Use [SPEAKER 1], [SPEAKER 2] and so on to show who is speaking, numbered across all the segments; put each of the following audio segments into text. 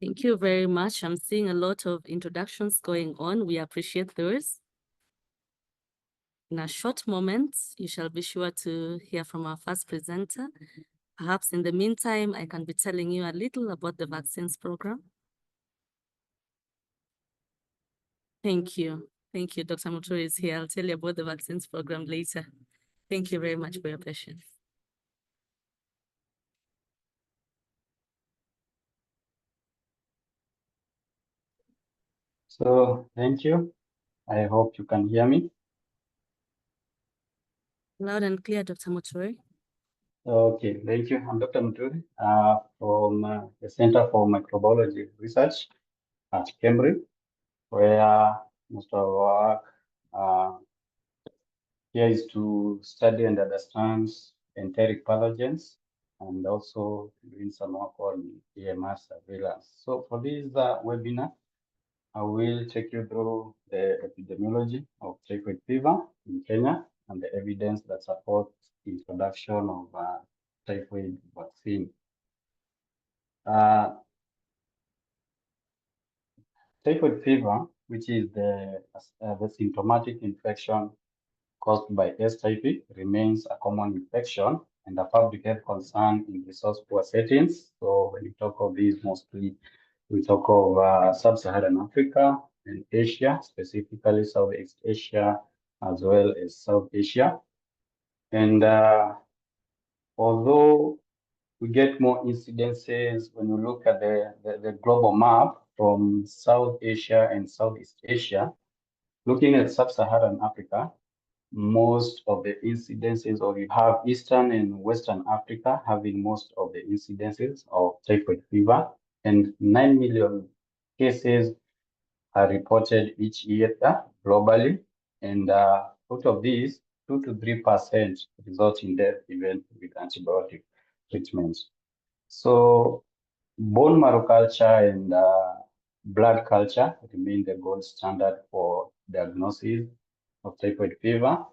[SPEAKER 1] Thank you very much. I'm seeing a lot of introductions going on. We appreciate those. In a short moment, you shall be sure to hear from our first presenter. Perhaps in the meantime, I can be telling you a little about the vaccines program. Thank you. Thank you. Dr. Muturi is here. I'll tell you about the vaccines program later. Thank you very much for your patience.
[SPEAKER 2] So thank you. I hope you can hear me.
[SPEAKER 1] Loud and clear, Dr. Muturi.
[SPEAKER 2] Okay, thank you. I'm Dr. Muturi from the Center for Microbiology Research at Cambridge, where most of our work here is to study and understand enteric pathogens and also doing some work on EMR surveillance. So for this webinar, I will take you through the epidemiology of typhoid fever in Kenya and the evidence that supports introduction of typhoid vaccine. Typhoid fever, which is the symptomatic infection caused by S. typhi, remains a common infection and a public health concern in resource-poor settings. So when we talk of these, mostly we talk of sub-Saharan Africa and Asia, specifically Southeast Asia, as well as South Asia. And although we get more incidences when you look at the global map from South Asia and Southeast Asia, looking at sub-Saharan Africa, most of the incidences, or you have Eastern and Western Africa having most of the incidences of typhoid fever, and 9 million cases are reported each year globally. And out of these, 2 to 3% result in death even with antibiotic treatments. So bone marrow culture and blood culture remain the gold standard for diagnosis of typhoid fever,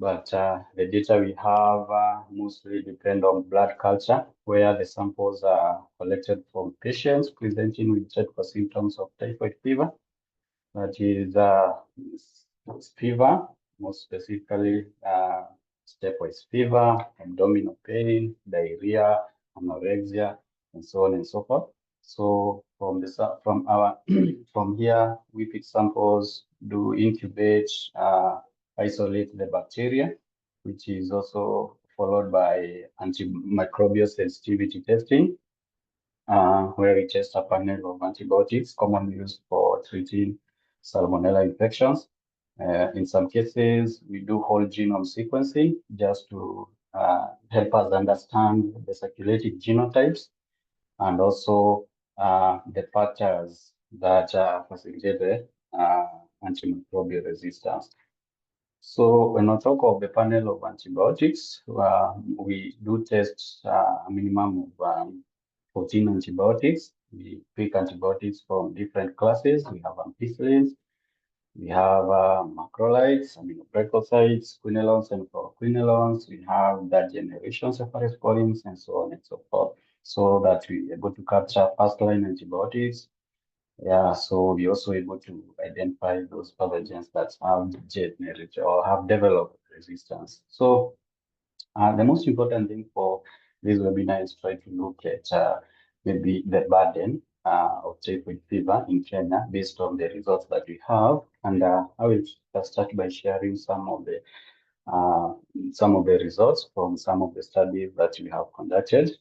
[SPEAKER 2] but the data we have mostly depend on blood culture, where the samples are collected from patients presenting with typical symptoms of typhoid fever. That is fever, most specifically stepwise fever, abdominal pain, diarrhea, anorexia, and so on and so forth. So from our from here, we pick samples, do incubate, isolate the bacteria, which is also followed by antimicrobial sensitivity testing, where we test a panel of antibiotics commonly used for treating salmonella infections. In some cases, we do whole genome sequencing just to help us understand the circulating genotypes and also the factors that facilitate the antimicrobial resistance. So when we talk of the panel of antibiotics, we do test a minimum of 14 antibiotics. We pick antibiotics from different classes. We have ampicillins, we have macrolides, aminoglycosides, quinolones, and fluoroquinolones. We have third generation cephalosporins, and so on and so forth, so that we're able to capture first-line antibiotics. Yeah, so we're also able to identify those pathogens that have generated or have developed resistance. So the most important thing for this webinar is try to look at maybe the burden of typhoid fever in Kenya based on the results that we have. And I will start by sharing some of the results from some of the studies that we have conducted.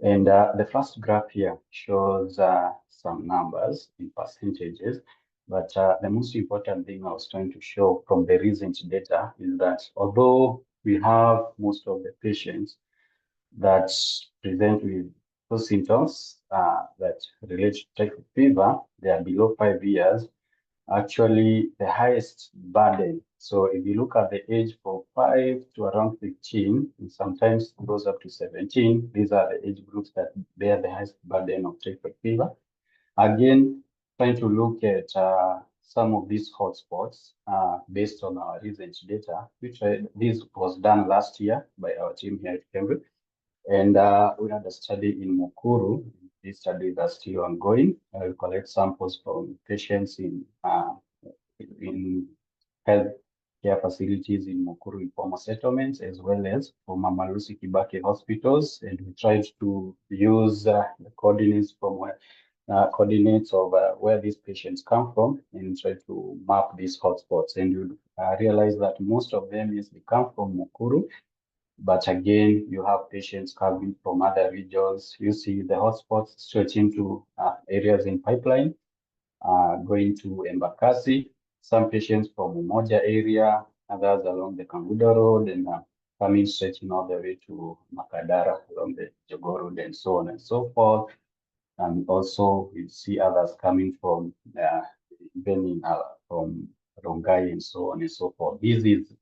[SPEAKER 2] And the first graph here shows some numbers in percentages, but the most important thing I was trying to show from the recent data is that although we have most of the patients that present with those symptoms that relate to typhoid fever, they are below 5 years. Actually, the highest burden. So if you look at the age from 5 to around 15, and sometimes goes up to 17, these are the age groups that bear the highest burden of typhoid fever. Again, trying to look at some of these hotspots based on our recent data, which this was done last year by our team here at Cambridge. And we had a study in Mukuru these studies are still ongoing. We'll collect samples from patients in health care facilities in Mukuru informal settlements, as well as from Mamalusi Kibaki hospitals. And we tried to use the coordinates from coordinates of where these patients come from and try to map these hotspots. And you realize that most of them, yes, they come from Mukuru, but again, you have patients coming from other regions. You see the hotspots stretching to areas in Pipeline, going to Embakasi, some patients from Umoja area, others along the Kanguda Road, and coming stretching all the way to Makadara along the Jogo Road, and so on and so forth. And also we see others coming from even from Rongai and so on and so forth. This is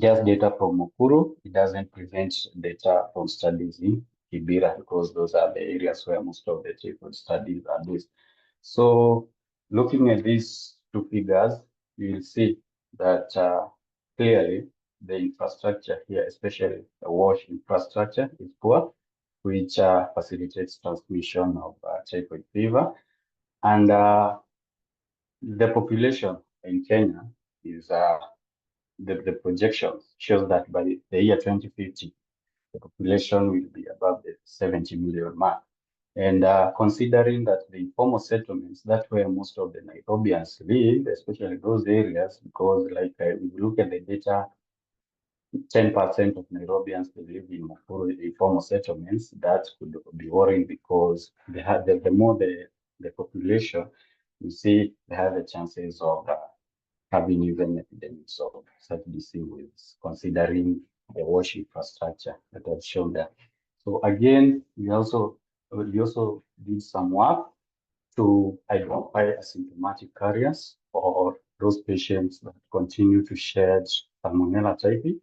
[SPEAKER 2] just data from Mukuru. It doesn't present data from studies in Kibera, because those are the areas where most of the typhoid studies are based. So looking at these two figures, you will see that clearly the infrastructure here, especially the wash infrastructure, is poor, which facilitates transmission of typhoid fever. And the population in Kenya is the projection shows that by the year 2050, the population will be above the 70 million mark. And considering that the informal settlements, that's where most of the Nairobians live, especially those areas, because like if you look at the data, 10% of Nairobians live in informal settlements. That could be worrying, because they have the more the population, you see, they have the chances of having even epidemics of such diseases, considering the wash infrastructure that I've shown there. So again, we also did some work to identify asymptomatic carriers or those patients that continue to shed Salmonella typhi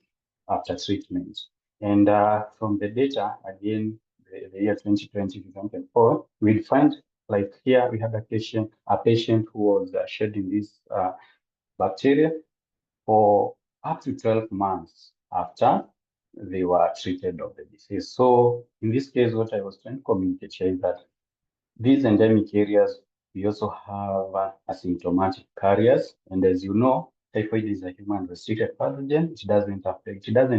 [SPEAKER 2] after treatment. And from the data, again, the year 2020 to 2024, we find, like here, we had a patient who was shedding this bacteria for up to 12 months after they were treated of the disease. So in this case, what I was trying to communicate here is that these endemic areas, we also have asymptomatic carriers. And as you know, typhoid is a human restricted pathogen. It doesn't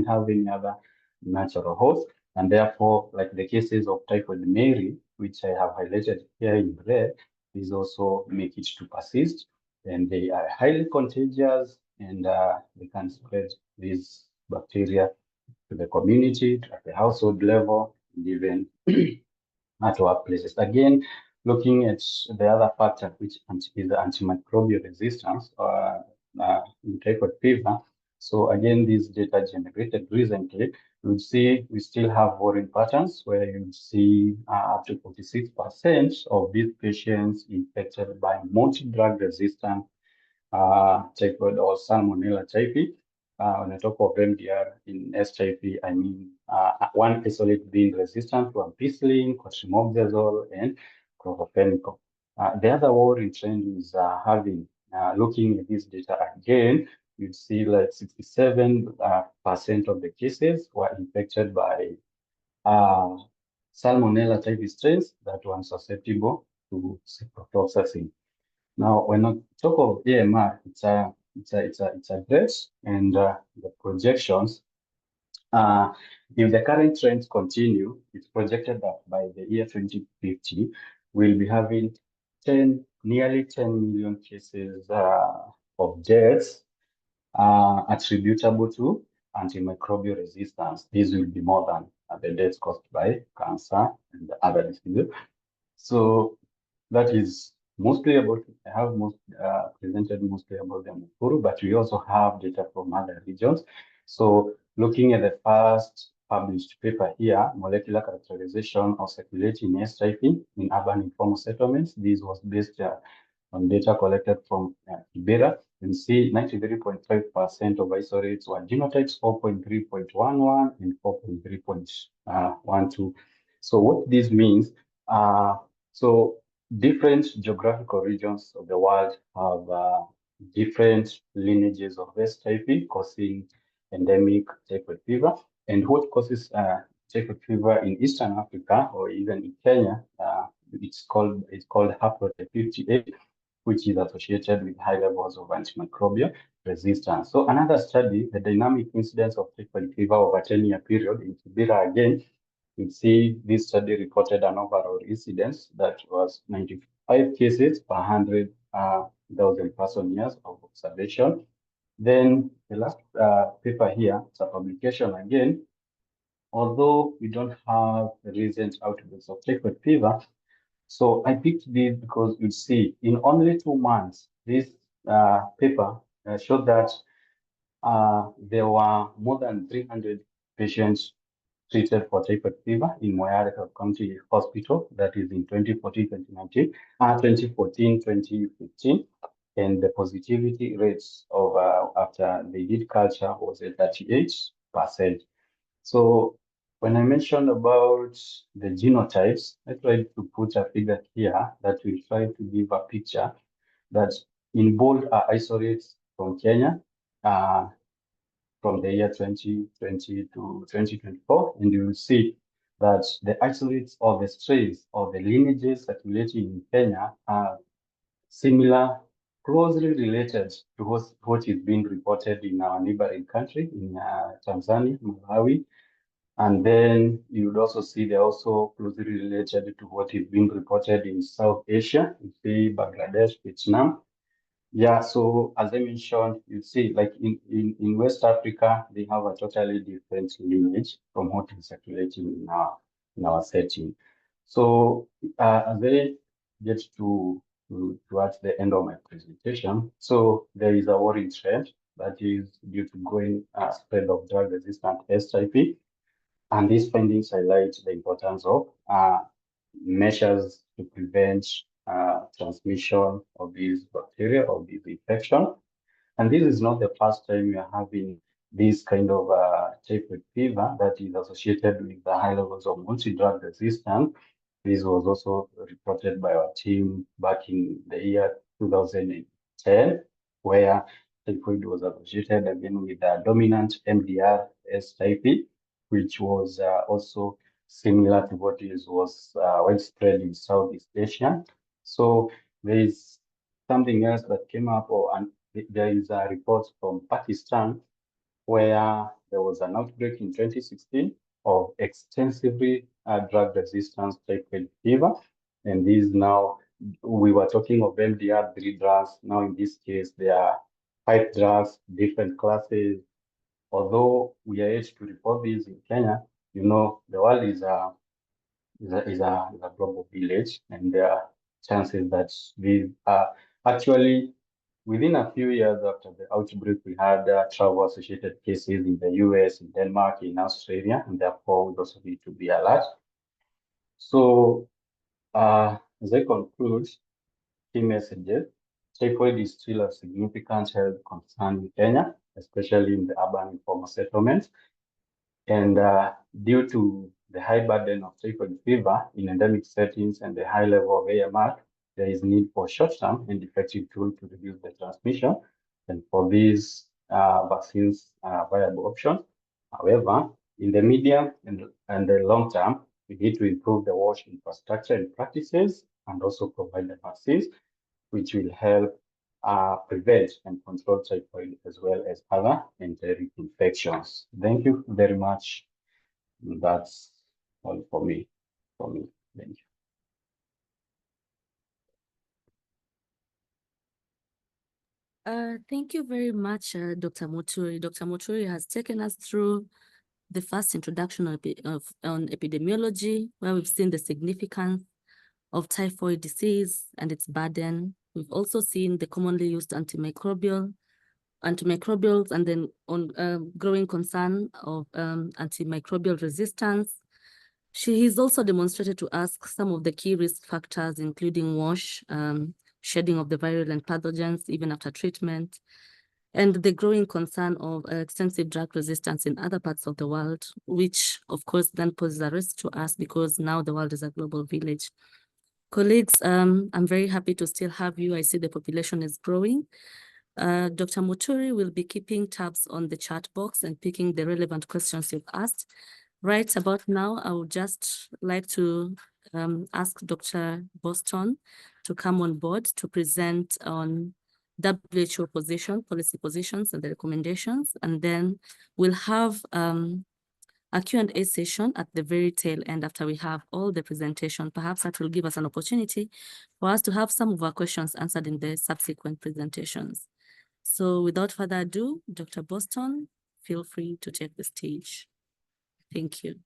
[SPEAKER 2] have any other natural host. And therefore, like the cases of typhoid Mary, which I have highlighted here in red, these also make it to persist. And they are highly contagious, and they can spread these bacteria to the community, at the household level, and even at workplaces. Again, looking at the other factor, which is the antimicrobial resistance in typhoid fever. So again, this data generated recently, we see we still have worrying patterns where you see up to 46% of these patients infected by multi-drug resistant typhoid or Salmonella typhi. When I talk of MDR in S typhi, I mean one isolate being resistant to ampicillin, cotrimoxazole, and chlorpheniramine. The other worrying trend is looking at this data again, you see like 67% of the cases were infected by Salmonella typhi strains that were susceptible to ciprofloxacin. Now, when I talk of AMR, it's a great, and the projections. If the current trends continue, it's projected that by the year 2050, we'll be having nearly 10 million cases of deaths attributable to antimicrobial resistance. These will be more than the deaths caused by cancer and other diseases. So that is mostly about, I have presented mostly about the Mukuru, but we also have data from other regions. So looking at the first published paper here, molecular characterization of circulating S typhi in urban informal settlements. This was based on data collected from Kibera. You see 93.5% of isolates were genotypes 4.3.11 and 4.3.12. So what this means, so different geographical regions of the world have different lineages of S typhi causing endemic typhoid fever. And what causes typhoid fever in Eastern Africa or even in Kenya, it's called haplotype 58, which is associated with high levels of antimicrobial resistance. So another study, the dynamic incidence of typhoid fever over 10-year period in Kibera again, you see this study reported an overall incidence that was 95 cases per 100,000 person years of observation. Then the last paper here, it's a publication again. Although we don't have recent outbreaks of typhoid fever, so I picked this because you see, in only 2 months, this paper showed that there were more than 300 patients treated for typhoid fever in Moyale County Hospital, that is in 2014, 2019, 2014, 2015. And the positivity rates of after they did culture was at 38%. So when I mentioned about the genotypes, I tried to put a figure here that will try to give a picture that in bold are isolates from Kenya, from the year 2020 to 2024, and you will see that the isolates or the strains or the lineages circulating in Kenya are similar, closely related to what is being reported in our neighboring country, in Tanzania, Malawi. And then you would also see they're also closely related to what is being reported in South Asia, you see Bangladesh, Vietnam. Yeah, so as I mentioned, you see, like in West Africa, they have a totally different lineage from what is circulating in our setting. So as I get towards the end of my presentation, so there is a worrying trend that is due to growing spread of drug-resistant SIP, and these findings highlight the importance of measures to prevent transmission of these bacteria or these infections. And this is not the first time we are having this kind of typhoid fever that is associated with the high levels of multi-drug resistance. This was also reported by our team back in the year 2010, where typhoid was associated again with the dominant MDR S type, which was also similar to what was widespread in Southeast Asia. So there is something else that came up, and there is a report from Pakistan where there was an outbreak in 2016 of extensively drug resistance typhoid fever. And these now, we were talking of MDR3 drugs. Now in this case, there are 5 drugs, different classes. Although we are yet to report these in Kenya, you know, the world is a global village, and there are chances that we are actually within a few years after the outbreak, we had travel associated cases in the US, in Denmark, in Australia, and therefore we also need to be alert. So as I conclude, key messages: typhoid is still a significant health concern in Kenya, especially in the urban informal settlements. And due to the high burden of typhoid fever in endemic settings and the high level of AMR, there is need for short-term and effective tools to reduce the transmission. And for these, vaccines are a viable option. However, in the medium and the long term, we need to improve the wash infrastructure and practices, and also provide the vaccines, which will help prevent and control typhoid as well as other enteric infections. Thank you very much. That's all for me. Thank you.
[SPEAKER 1] Thank you very much, Dr. Muturi. Dr. Muturi has taken us through the first introduction on epidemiology, where we've seen the significance of typhoid disease and its burden. We've also seen the commonly used antimicrobials, and then on growing concern of antimicrobial resistance. He's also demonstrated to us some of the key risk factors, including wash, shedding of the virulent pathogens even after treatment, and the growing concern of extensive drug resistance in other parts of the world, which of course then poses a risk to us because now the world is a global village. Colleagues, I'm very happy to still have you. I see the population is growing. Dr. Muturi will be keeping tabs on the chat box and picking the relevant questions you've asked. Right about now, I would just like to ask Dr. Boston to come on board to present on WHO policy positions and the recommendations, and then we'll have a Q&A session at the very tail end after we have all the presentation. Perhaps that will give us an opportunity for us to have some of our questions answered in the subsequent presentations. So without further ado, Dr. Boston, feel free to take the stage. Thank you.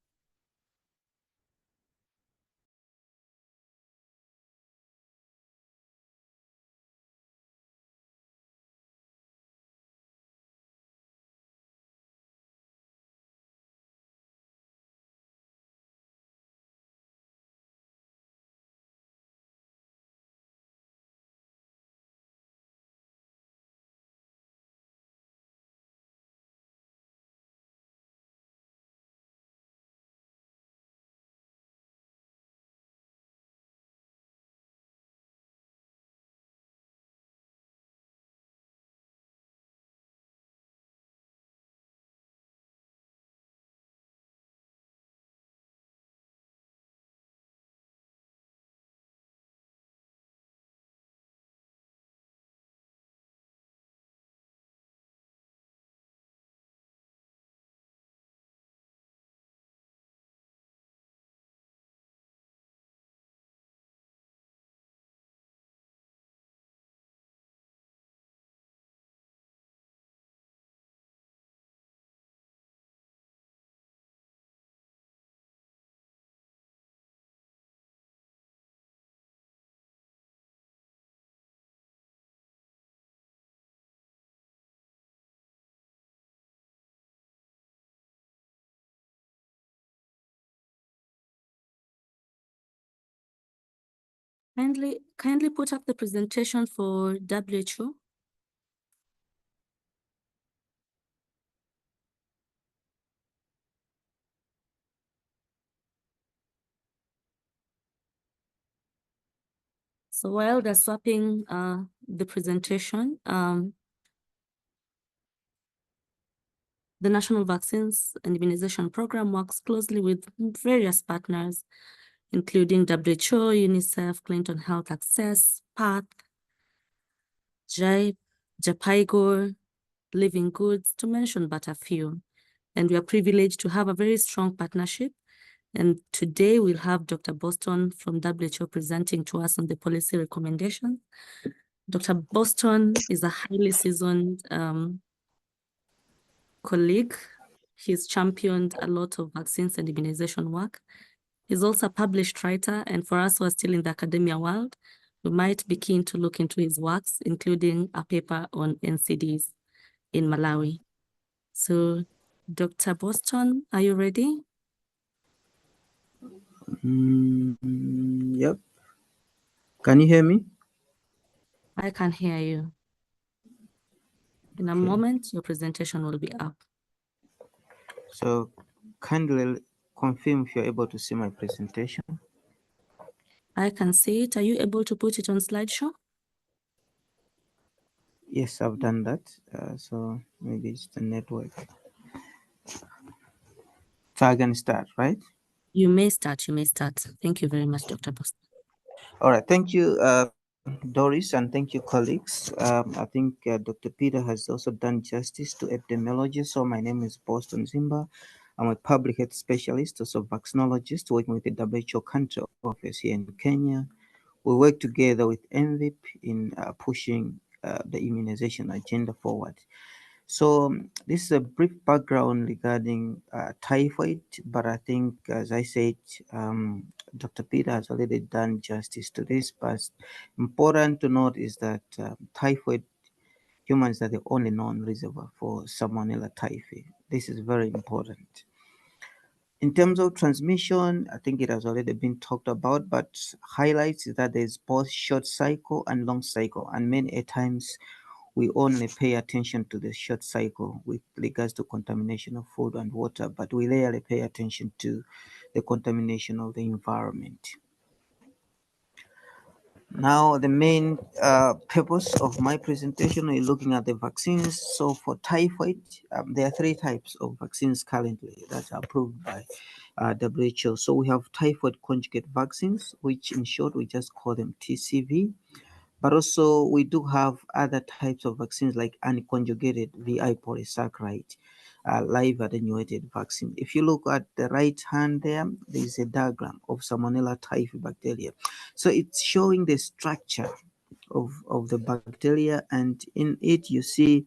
[SPEAKER 1] Kindly put up the presentation for WHO. So while they're swapping the presentation, the National Vaccines and Immunization Program works closely with various partners, including WHO, UNICEF, Clinton Health Access, PATH, JAPIGO, Living Goods, to mention but a few. And we are privileged to have a very strong partnership. And today we'll have Dr. Boston from WHO presenting to us on the policy recommendations. Dr. Boston is a highly seasoned colleague. He's championed a lot of vaccines and immunization work. He's also a published writer, and for us who are still in the academia world, we might be keen to look into his works, including a paper on NCDs in Malawi. So, Dr. Boston, are you ready?
[SPEAKER 3] Yep. Can you hear me?
[SPEAKER 1] I can hear you. In a moment, your presentation will be up.
[SPEAKER 3] So kindly confirm if you're able to see my presentation.
[SPEAKER 1] I can see it. Are you able to put it on slideshow?
[SPEAKER 3] Yes, I've done that. So maybe it's the network. So I can start, right?
[SPEAKER 1] You may start. Thank you very much, Dr. Boston.
[SPEAKER 3] All right. Thank you, Doris, and thank you, colleagues. I think Dr. Peter has also done justice to epidemiology. So my name is Boston Zimba. I'm a public health specialist, also vaccinologist, working with the WHO country office here in Kenya. We work together with NVIP in pushing the immunization agenda forward. So this is a brief background regarding typhoid, but I think, as I said, Dr. Peter has already done justice to this. But important to note is that typhoid, humans are the only known reservoir for Salmonella typhi. This is very important. In terms of transmission, I think it has already been talked about, but highlights is that there's both short cycle and long cycle, and many a times we only pay attention to the short cycle with regards to contamination of food and water, but we rarely pay attention to the contamination of the environment. Now, the main purpose of my presentation is looking at the vaccines. So, for typhoid, there are three types of vaccines currently that are approved by WHO. So, we have typhoid conjugate vaccines, which in short we just call them TCV. But also, we do have other types of vaccines like unconjugated VI polysaccharide, live attenuated vaccine. If you look at the right hand there is a diagram of Salmonella typhi bacteria. So it's showing the structure of the bacteria, and in it you see,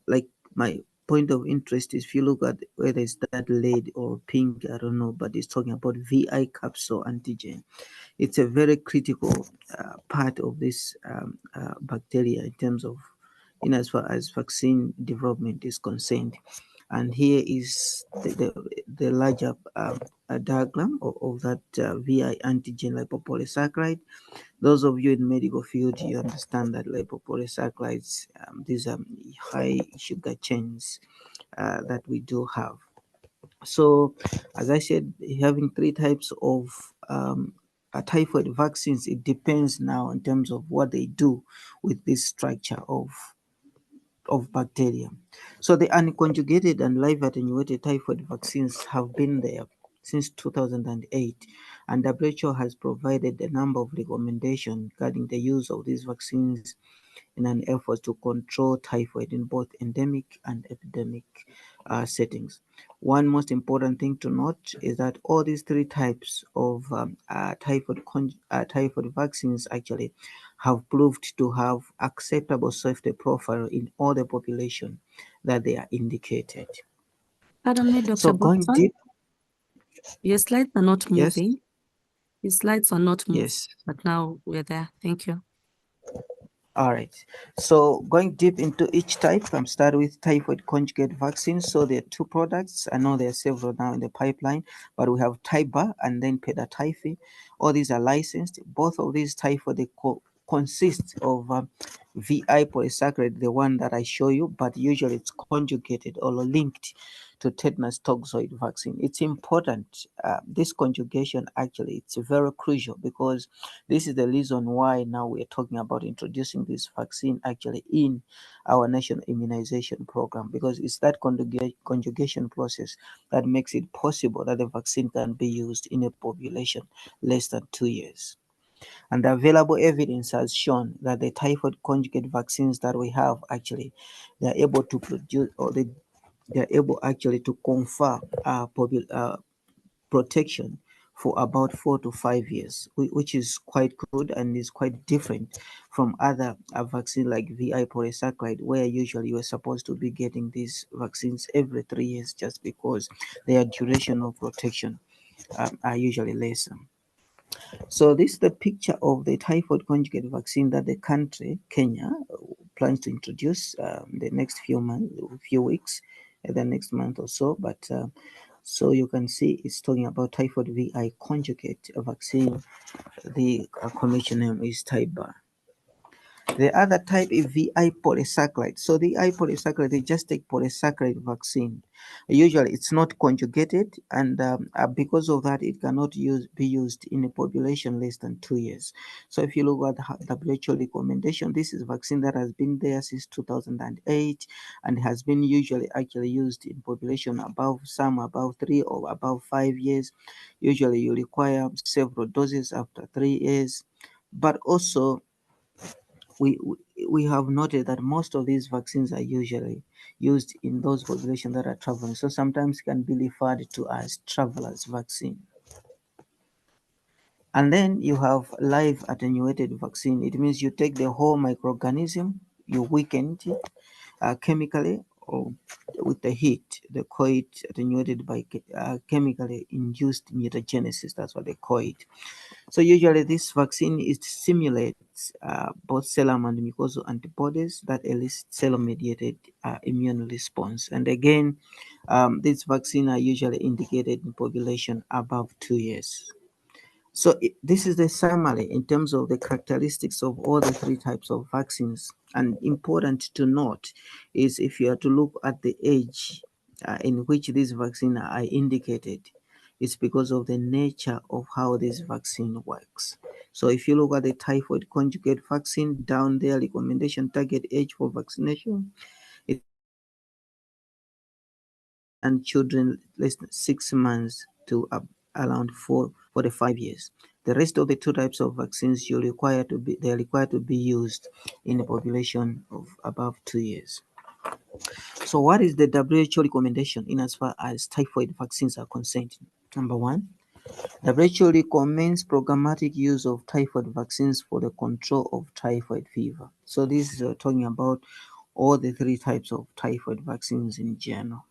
[SPEAKER 3] like my point of interest is if you look at whether it's that lead or pink, I don't know, but it's talking about VI capsule antigen. It's a very critical part of this bacteria in terms of, as far as vaccine development is concerned. And here is the larger diagram of that VI antigen lipopolysaccharide. Those of you in medical field, you understand that lipopolysaccharides, these are high sugar chains that we do have. So, as I said, having three types of typhoid vaccines, it depends now in terms of what they do with this structure of bacteria. So, the unconjugated and live attenuated typhoid vaccines have been there since 2008, and WHO has provided a number of recommendations regarding the use of these vaccines in an effort to control typhoid in both endemic and epidemic settings. One most important thing to note is that all these three types of typhoid vaccines actually have proved to have acceptable safety profile in all the population that they are indicated.
[SPEAKER 1] Pardon me, Dr.
[SPEAKER 3] So going
[SPEAKER 1] Boston,
[SPEAKER 3] deep,
[SPEAKER 1] your slides are not
[SPEAKER 3] yes,
[SPEAKER 1] moving. Your slides are not moving,
[SPEAKER 3] yes.
[SPEAKER 1] but now we're there. Thank you.
[SPEAKER 3] All right. So going deep into each type, I'm starting with typhoid conjugate vaccine. So there are two products. I know there are several now in the pipeline, but we have Tyba and then Pedatyphi. All these are licensed. Both of these typhoid consist of VI polysaccharide, the one that I show you, but usually it's conjugated or linked to tetanus toxoid vaccine. It's important. This conjugation actually it's very crucial because this is the reason why now we're talking about introducing this vaccine actually in our national immunization program, because it's that conjugation process that makes it possible that the vaccine can be used in a population less than 2 years. And the available evidence has shown that the typhoid conjugate vaccines that we have actually they're able to produce, or they're able actually to confer protection for about 4 to 5 years, which is quite good and is quite different from other vaccines like VI polysaccharide, where usually you are supposed to be getting these vaccines every 3 years just because their duration of protection are usually lesser. So this is the picture of the typhoid conjugate vaccine that the country, Kenya, plans to introduce the next few weeks, the next month or so. But so you can see it's talking about typhoid VI conjugate vaccine. The commission name is Tyba. The other type is VI polysaccharide. So the VI polysaccharide, they just take polysaccharide vaccine. Usually it's not conjugated, and because of that, it cannot be used in a population less than 2 years. So if you look at the WHO recommendation, this is a vaccine that has been there since 2008 and has been usually actually used in population above 3 or above 5 years. Usually you require several doses after 3 years, but also we we have noted that most of these vaccines are usually used in those populations that are traveling, so sometimes can be referred to as travelers vaccine. And then you have live attenuated vaccine. It means you take the whole microorganism, you weaken it chemically or with the heat. They call it attenuated by chemically induced mutagenesis. That's what they call it. So usually this vaccine it stimulates both serum and mucosal antibodies that elicit cell-mediated immune response. And again, these vaccines are usually indicated in population above 2 years. So this is the summary in terms of the characteristics of all the three types of vaccines. And important to note is if you are to look at the age in which these vaccines are indicated, it's because of the nature of how this vaccine works. So if you look at the typhoid conjugate vaccine down there, recommendation target age for vaccination, it's and children less than 6 months to around 4 to 5 years. The rest of the two types of vaccines they're required to be used in a population of above 2 years. So what is the WHO recommendation in as far as typhoid vaccines are concerned? Number one, WHO recommends programmatic use of typhoid vaccines for the control of typhoid fever. So this is talking about all the three types of typhoid vaccines in general.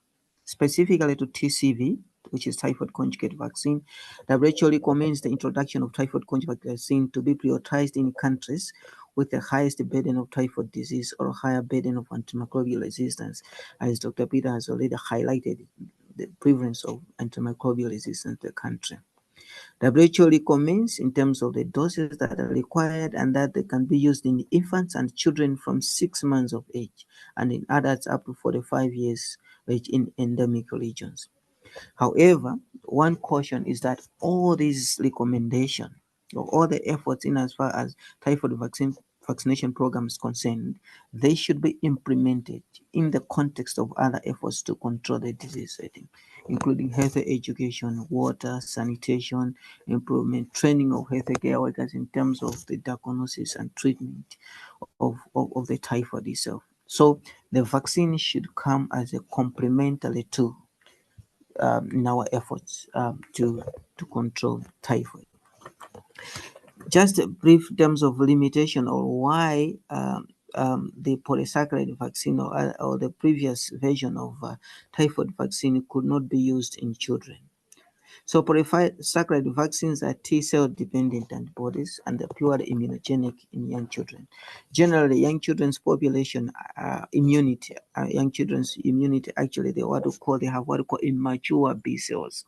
[SPEAKER 3] Specifically to TCV, which is typhoid conjugate vaccine, WHO recommends the introduction of typhoid conjugate vaccine to be prioritized in countries with the highest burden of typhoid disease or higher burden of antimicrobial resistance, as Dr. Peter has already highlighted the prevalence of antimicrobial resistance in the country. WHO recommends in terms of the doses that are required and that they can be used in infants and children from 6 months of age and in adults up to 45 years age in endemic regions. However, one caution is that all these recommendations or all the efforts in as far as typhoid vaccination programs concerned, they should be implemented in the context of other efforts to control the disease setting, including health education, water, sanitation, improvement, training of healthcare workers in terms of the diagnosis and treatment of the typhoid itself. So the vaccine should come as a complementary tool in our efforts to control typhoid. Just a brief terms of limitation or why the polysaccharide vaccine or the previous version of typhoid vaccine could not be used in children. So polysaccharide vaccines are T-cell dependent antibodies and they're purely immunogenic in young children. Generally, young children's population young children's immunity actually they have what we call immature B cells.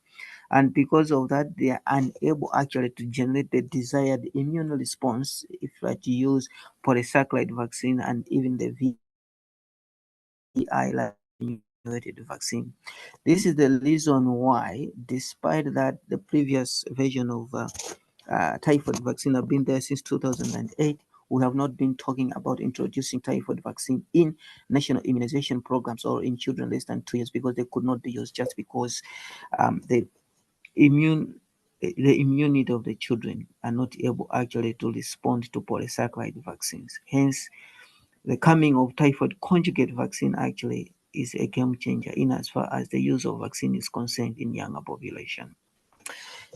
[SPEAKER 3] And because of that, they are unable actually to generate the desired immune response if you are to use polysaccharide vaccine and even the VI like attenuated vaccine. This is the reason why, despite that the previous version of typhoid vaccine have been there since 2008, we have not been talking about introducing typhoid vaccine in national immunization programs or in children less than 2 years because they could not be used just because the immune the immunity of the children are not able actually to respond to polysaccharide vaccines. Hence, the coming of typhoid conjugate vaccine actually is a game changer in as far as the use of vaccine is concerned in younger population.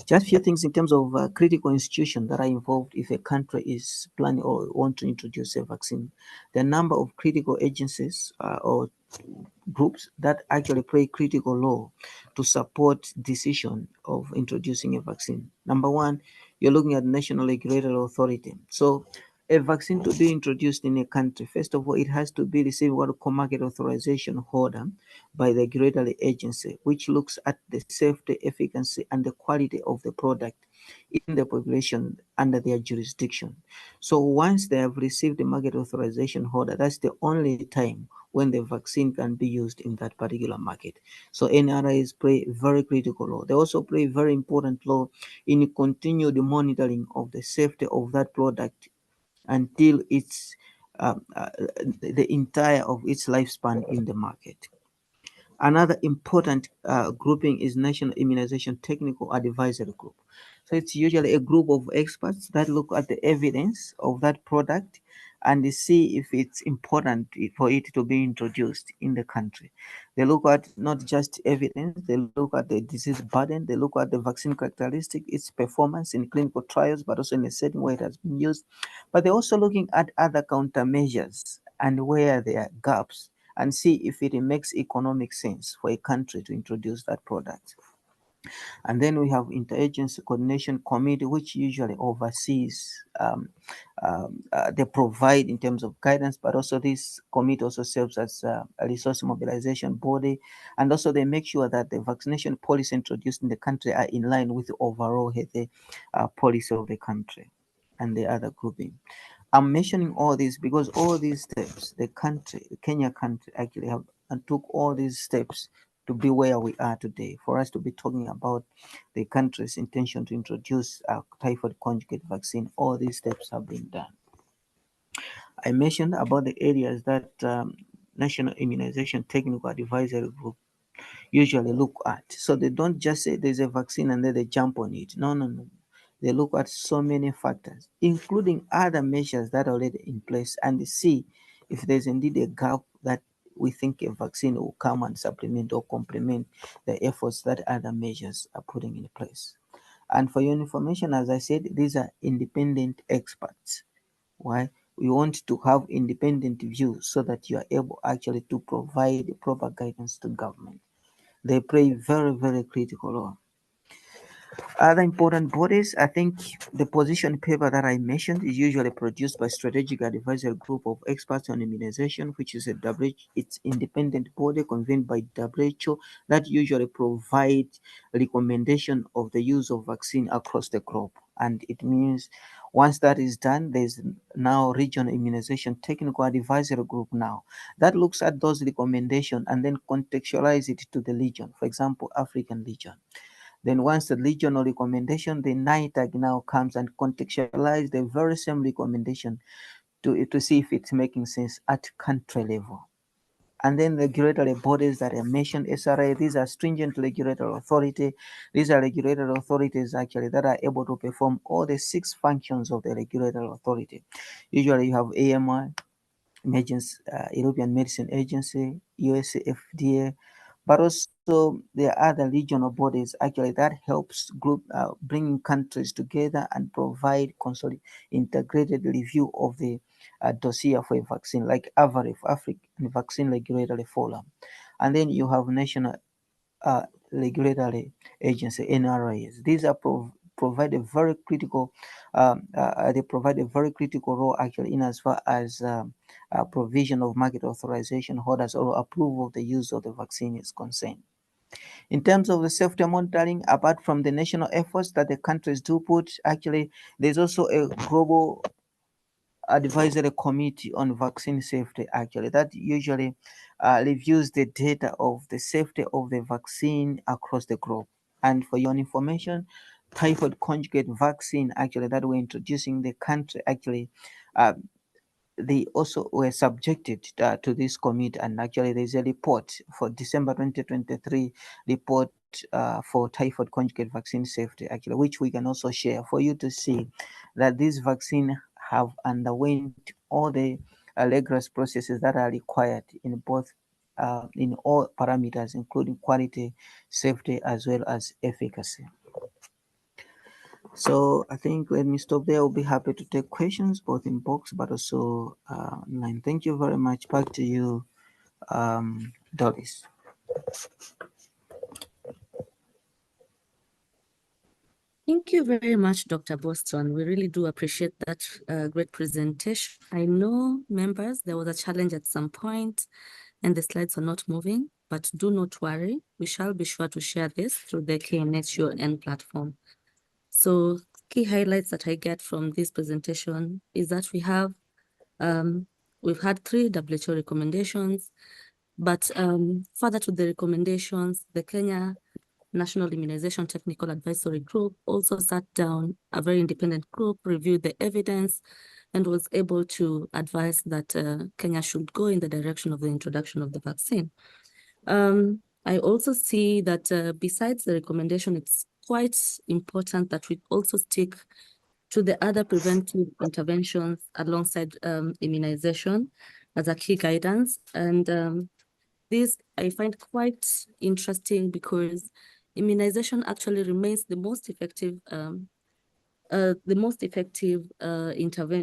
[SPEAKER 3] Just a few things in terms of critical institutions that are involved if a country is planning or want to introduce a vaccine. The number of critical agencies or groups that actually play critical role to support decision of introducing a vaccine. Number one, you're looking at national regulatory authority. So a vaccine to be introduced in a country, first of all, it has to be received what we call market authorization order by the regulatory agency, which looks at the safety, efficacy, and the quality of the product in the population under their jurisdiction. So once they have received the market authorization order, that's the only time when the vaccine can be used in that particular market. So NRIs play very critical role. They also play very important role in continued monitoring of the safety of that product until it's the entire of its lifespan in the market. Another important grouping is National Immunization Technical Advisory Group. So it's usually a group of experts that look at the evidence of that product and they see if it's important for it to be introduced in the country. They look at not just evidence, they look at the disease burden, they look at the vaccine characteristic, its performance in clinical trials, but also in a setting where it has been used. But they're also looking at other countermeasures and where there are gaps and see if it makes economic sense for a country to introduce that product. And then we have interagency coordination committee, which usually oversees they provide in terms of guidance, but also this committee also serves as a resource mobilization body, and also they make sure that the vaccination policy introduced in the country are in line with the overall health policy of the country and the other grouping. I'm mentioning all this because all these steps, the Kenya country actually have and took all these steps to be where we are today, for us to be talking about the country's intention to introduce a typhoid conjugate vaccine. All these steps have been done. I mentioned about the areas that National Immunization Technical Advisory Group usually look at. So they don't just say there's a vaccine and then they jump on it. No, no, no. They look at so many factors, including other measures that are already in place, and they see if there's indeed a gap that we think a vaccine will come and supplement or complement the efforts that other measures are putting in place. And for your information, as I said, these are independent experts. Why? We want to have independent views so that you are able actually to provide proper guidance to government. They play very, very critical role. Other important bodies, I think the position paper that I mentioned is usually produced by Strategic Advisory Group of Experts on Immunization, which is a it's independent body convened by WHO that usually provides recommendation of the use of vaccine across the globe. And it means once that is done, there's now Regional Immunization Technical Advisory Group now that looks at those recommendations and then contextualize it to the region, for example, African region. Then once the regional recommendation, the NITAG now comes and contextualize the very same recommendation to see if it's making sense at country level. And then regulatory bodies that I mentioned, SRA, these are stringent regulatory authority. These are regulatory authorities actually that are able to perform all the 6 functions of the regulatory authority. Usually you have AMI, European Medicine Agency, US FDA, but also there are other regional bodies actually that helps group bringing countries together and provide integrated review of the dossier for a vaccine, like AVAREF, African Vaccine Regulatory Forum. And then you have national regulatory agency, NRAs. These are provide a very critical they provide a very critical role actually in as far as provision of market authorization holders or approval of the use of the vaccine is concerned. In terms of the safety monitoring, apart from the national efforts that the countries do put, actually there's also a global advisory committee on vaccine safety actually that usually reviews the data of the safety of the vaccine across the globe. And for your information, typhoid conjugate vaccine actually that we're introducing the country actually uh, they also were subjected to this committee, and actually there's a report for December 2023 report for typhoid conjugate vaccine safety actually, which we can also share for you to see that this vaccine have underwent all the rigorous processes that are required in both in all parameters, including quality, safety, as well as efficacy. So I think let me stop there. I'll be happy to take questions both in box but also online. Thank you very much. Back to you, Doris.
[SPEAKER 1] Thank you very much, Dr. Boston. We really do appreciate that great presentation. I know, members, there was a challenge at some point and the slides are not moving, but do not worry. We shall be sure to share this through the KNHUN platform. So key highlights that I get from this presentation is that we've had 3 WHO recommendations, but further to the recommendations, the Kenya National Immunization Technical Advisory Group also sat down, a very independent group, reviewed the evidence, and was able to advise that Kenya should go in the direction of the introduction of the vaccine. I also see that besides the recommendation, it's quite important that we also stick to the other preventive interventions alongside immunization as a key guidance. And this I find quite interesting because immunization actually remains the most effective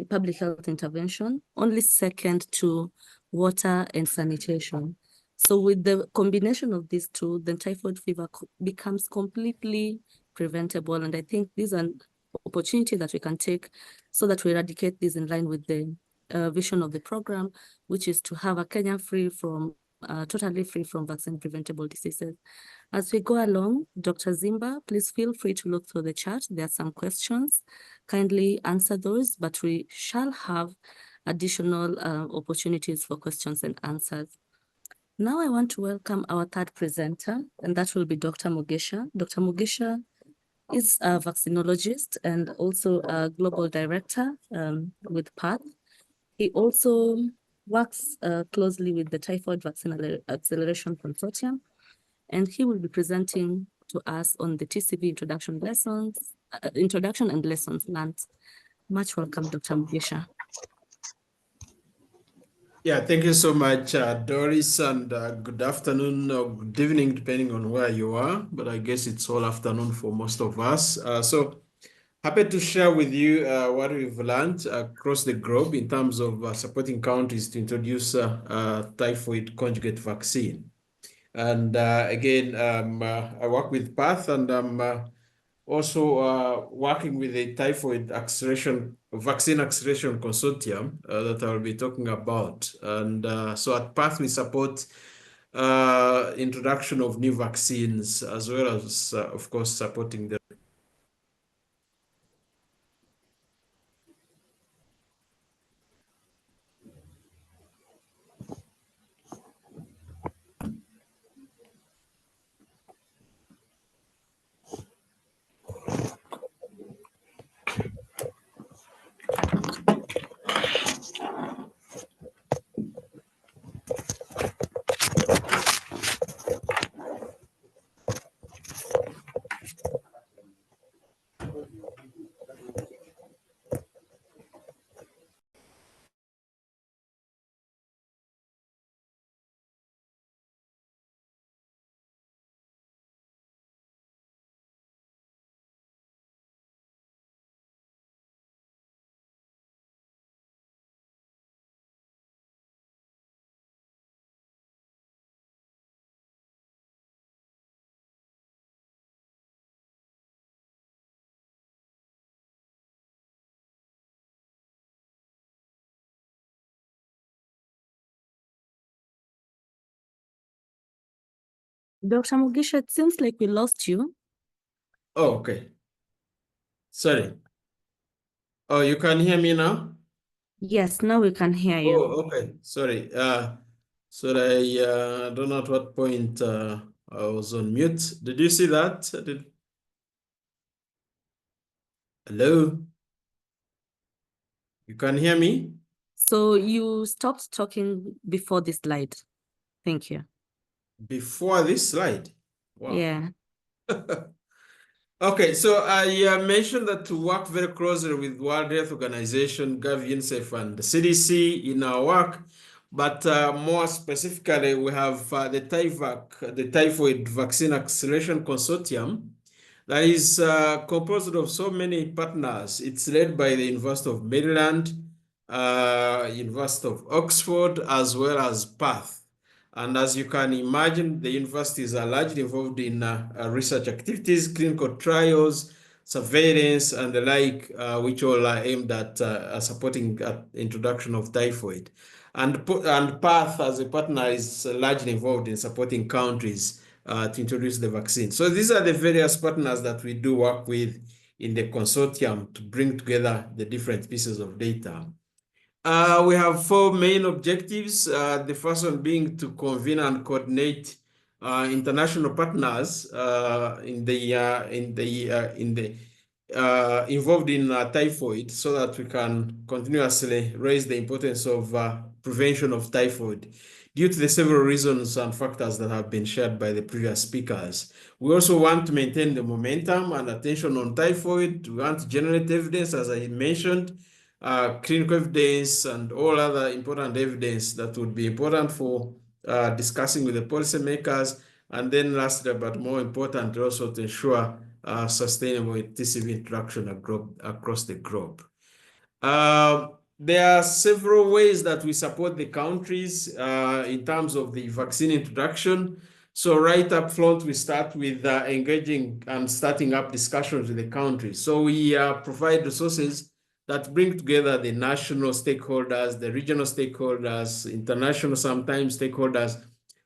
[SPEAKER 1] public health intervention, only second to water and sanitation. So with the combination of these two, then typhoid fever becomes completely preventable. And I think this is an opportunity that we can take so that we eradicate this in line with the vision of the program, which is to have a Kenya totally free from vaccine preventable diseases. As we go along, Dr. Zimba, please feel free to look through the chat. There are some questions. Kindly answer those, but we shall have additional opportunities for questions and answers. Now I want to welcome our third presenter, and that will be Dr. Mugisha. Dr. Mugisha is a vaccinologist and also a global director with PATH. He also works closely with the Typhoid Vaccine Acceleration Consortium, and he will be presenting to us on the TCV introduction and lessons learned. Much welcome, Dr. Mugisha.
[SPEAKER 4] Yeah, thank you so much, Doris, and good afternoon or good evening, depending on where you are, but I guess it's all afternoon for most of us. So happy to share with you what we've learned across the globe in terms of supporting countries to introduce typhoid conjugate vaccine. And again, I work with PATH, and I'm also working with the Typhoid Vaccine Acceleration Consortium that I'll be talking about. And so at PATH, we support introduction of new vaccines, as well as, of course, supporting the
[SPEAKER 1] Dr. Mugisha, it seems like we lost you.
[SPEAKER 4] Oh, okay. Sorry. Oh, you can hear me now?
[SPEAKER 1] Yes, now we can hear you.
[SPEAKER 4] Oh, okay. Sorry. Sorry, I don't know at what point I was on mute. Did you see that? Hello? You can hear me?
[SPEAKER 1] So you stopped talking before this slide. Thank you.
[SPEAKER 4] Before this slide? Wow.
[SPEAKER 1] Yeah.
[SPEAKER 4] Okay, so I mentioned that to work very closely with World Health Organization, Gavi, UNICEF, and the CDC in our work, but more specifically, we have the Typhoid Vaccine Acceleration Consortium that is composed of so many partners. It's led by the University of Maryland, University of Oxford, as well as PATH. And as you can imagine, the universities are largely involved in research activities, clinical trials, surveillance, and the like, which all are aimed at supporting introduction of typhoid. And PATH as a partner is largely involved in supporting countries to introduce the vaccine. So these are the various partners that we do work with in the consortium to bring together the different pieces of data. We have four main objectives. The first one being to convene and coordinate international partners involved in typhoid, so that we can continuously raise the importance of prevention of typhoid due to the several reasons and factors that have been shared by the previous speakers. We also want to maintain the momentum and attention on typhoid. We want to generate evidence, as I mentioned, clinical evidence and all other important evidence that would be important for discussing with the policymakers. And then lastly, but more important, also to ensure sustainable TCV introduction across the globe. There are several ways that we support the countries in terms of the vaccine introduction. So right up front, we start with engaging and starting up discussions with the countries. So we provide resources that bring together the national stakeholders, the regional stakeholders, international sometimes stakeholders,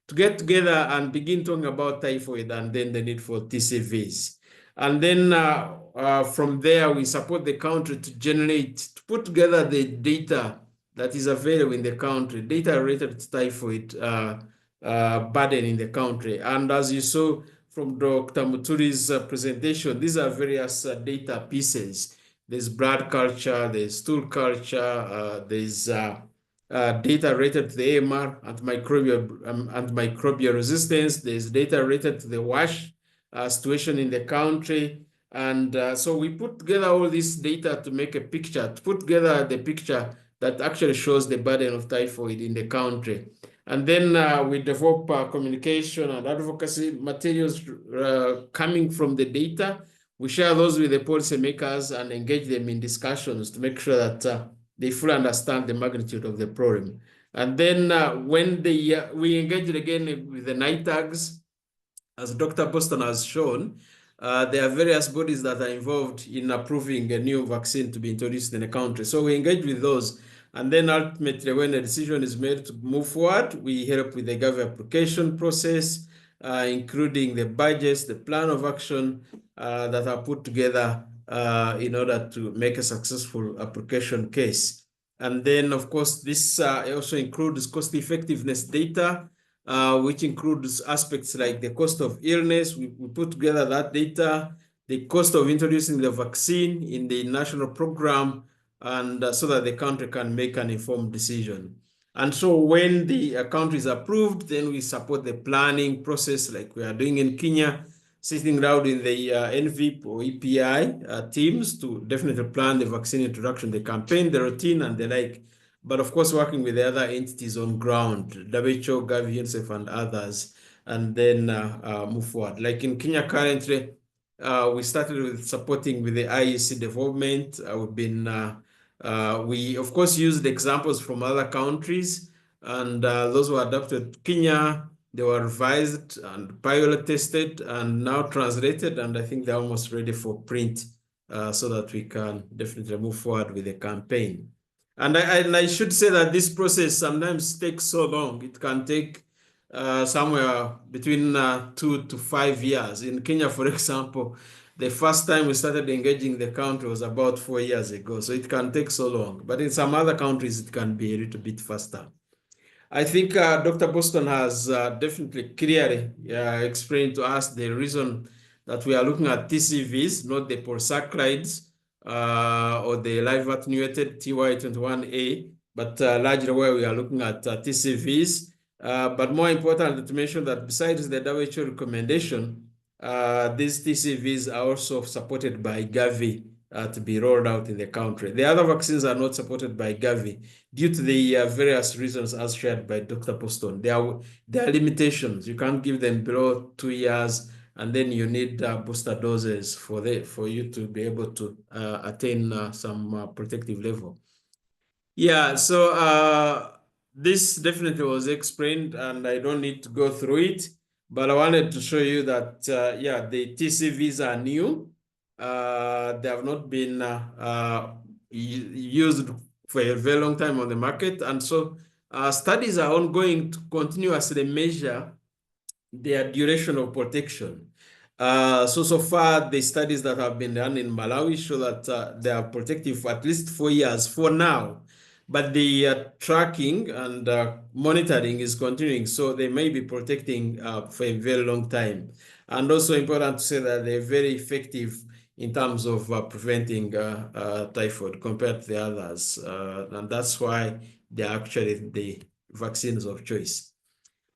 [SPEAKER 4] to get together and begin talking about typhoid and then the need for TCVs. And then from there, we support the country to put together the data that is available in the country, data related to typhoid, burden in the country. And as you saw from Dr. Muturi's presentation, these are various data pieces. There's blood culture, there's stool culture, there's data related to the AMR and microbial resistance. There's data related to the WASH situation in the country. And so we put together all this data to make a picture, to put together the picture that actually shows the burden of typhoid in the country. And then we develop communication and advocacy materials coming from the data. We share those with the policymakers and engage them in discussions to make sure that they fully understand the magnitude of the problem. And then when we engaged again with the NITAGs, as Dr. Boston has shown, there are various bodies that are involved in approving a new vaccine to be introduced in the country. So we engage with those. And then ultimately, when a decision is made to move forward, we help with the government application process, including the budgets, the plan of action that are put together in order to make a successful application case. And then, of course, this also includes cost effectiveness data, which includes aspects like the cost of illness. We put together that data, the cost of introducing the vaccine in the national program, and so that the country can make an informed decision. And so when the country is approved, then we support the planning process like we are doing in Kenya, sitting down in the NVIP or EPI teams to definitely plan the vaccine introduction, the campaign, the routine, and the like. But of course, working with the other entities on ground, WHO, Gavi, UNICEF, and others, and then move forward. Like in Kenya currently, we started with supporting with the IEC development. We've been, we of course used examples from other countries, and those were adapted to Kenya. They were revised and pilot tested and now translated, and I think they're almost ready for print so that we can definitely move forward with the campaign. And I should say that this process sometimes takes so long. It can take somewhere between 2 to 5 years. In Kenya, for example, the first time we started engaging the country was about 4 years ago. So it can take so long. But in some other countries, it can be a little bit faster. I think Dr. Boston has definitely clearly explained to us the reason that we are looking at TCVs, not the polysaccharides or the live attenuated TY21A, but largely where we are looking at TCVs. But more important to mention that besides the WHO recommendation, these TCVs are also supported by Gavi to be rolled out in the country. The other vaccines are not supported by Gavi due to the various reasons as shared by Dr. Boston. There are limitations. You can't give them below 2 years, and then you need booster doses for you to be able to attain some protective level. Yeah, so this definitely was explained, and I don't need to go through it, but I wanted to show you that, yeah, the TCVs are new. They have not been used for a very long time on the market. And so studies are ongoing to continuously measure their duration of protection. So far, the studies that have been done in Malawi show that they are protective for at least 4 years for now. But the tracking and monitoring is continuing, so they may be protecting for a very long time. And also important to say that they're very effective in terms of preventing typhoid compared to the others. And that's why they're actually the vaccines of choice.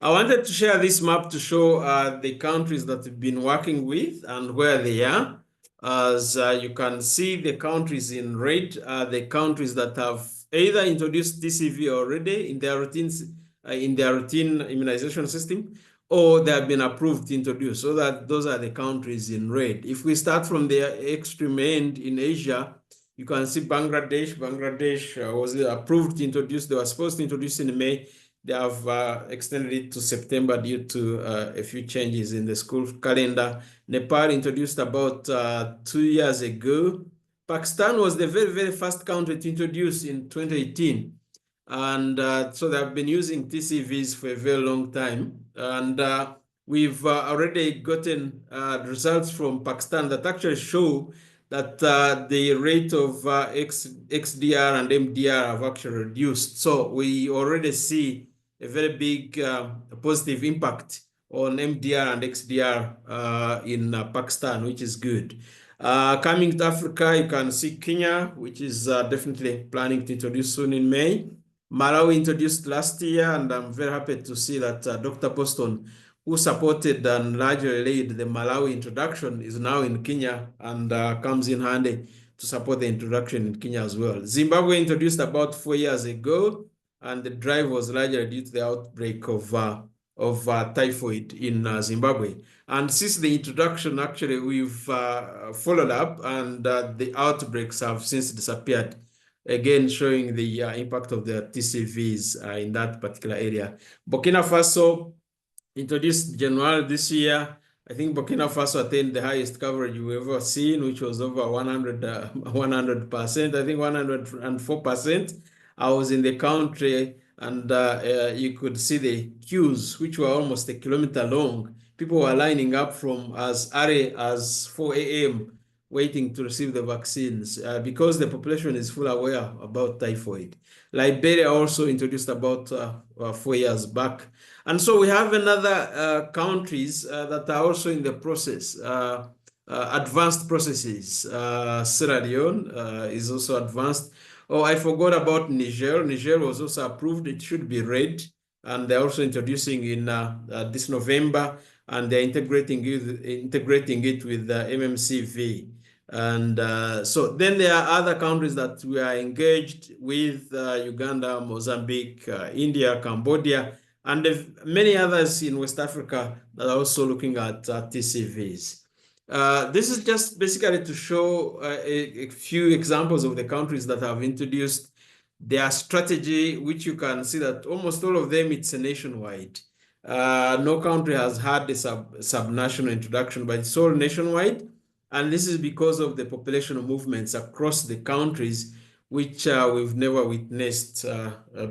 [SPEAKER 4] I wanted to share this map to show the countries that we've been working with and where they are. As you can see, the countries in red are the countries that have either introduced TCV already in their routines, in their routine immunization system, or they have been approved to introduce. So that those are the countries in red. If we start from the extreme end in Asia, you can see Bangladesh. Bangladesh was approved to introduce. They were supposed to introduce in May. They have extended it to September due to a few changes in the school calendar. Nepal introduced about 2 years ago. Pakistan was the very, very first country to introduce in 2018. And so they have been using TCVs for a very long time. And we've already gotten results from Pakistan that actually show that the rate of XDR and MDR have actually reduced. So we already see a very big positive impact on MDR and XDR in Pakistan, which is good. Coming to Africa, you can see Kenya, which is definitely planning to introduce soon in May. Malawi introduced last year, and I'm very happy to see that Dr. Boston, who supported and largely led the Malawi introduction, is now in Kenya and comes in handy to support the introduction in Kenya as well. Zimbabwe introduced about 4 years ago, and the drive was largely due to the outbreak of typhoid in Zimbabwe. And since the introduction, actually, we've followed up, and the outbreaks have since disappeared, again showing the impact of the TCVs in that particular area. Burkina Faso introduced January this year. I think Burkina Faso attained the highest coverage we've ever seen, which was over 100%, I think 104%. I was in the country, and you could see the queues, which were almost a kilometer long. People were lining up from as early as 4 a.m. waiting to receive the vaccines because the population is fully aware about typhoid. Liberia also introduced about 4 years back. And so we have another countries that are also in the process, advanced processes. Sierra Leone is also advanced. Oh, I forgot about Niger. Niger was also approved. It should be red. And they're also introducing in this November, and they're integrating it with MMCV. And so then there are other countries that we are engaged with, Uganda, Mozambique, India, Cambodia, and many others in West Africa that are also looking at TCVs. This is just basically to show a few examples of the countries that have introduced their strategy, which you can see that almost all of them, it's a nationwide. No country has had a sub-national introduction, but it's all nationwide. And this is because of the population movements across the countries, which we've never witnessed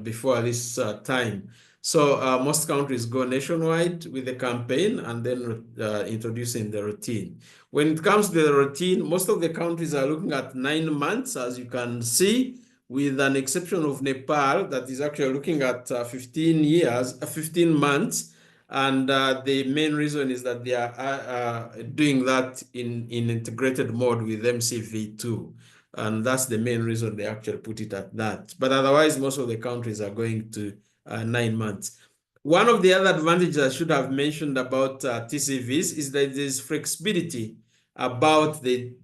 [SPEAKER 4] before this time. So most countries go nationwide with the campaign and then introducing the routine. When it comes to the routine, most of the countries are looking at 9 months, as you can see, with an exception of Nepal, that is actually looking at 15 months. And the main reason is that they are doing that in integrated mode with MCV2. And that's the main reason they actually put it at that. But otherwise, most of the countries are going to 9 months. One of the other advantages I should have mentioned about TCVs is that there's flexibility about the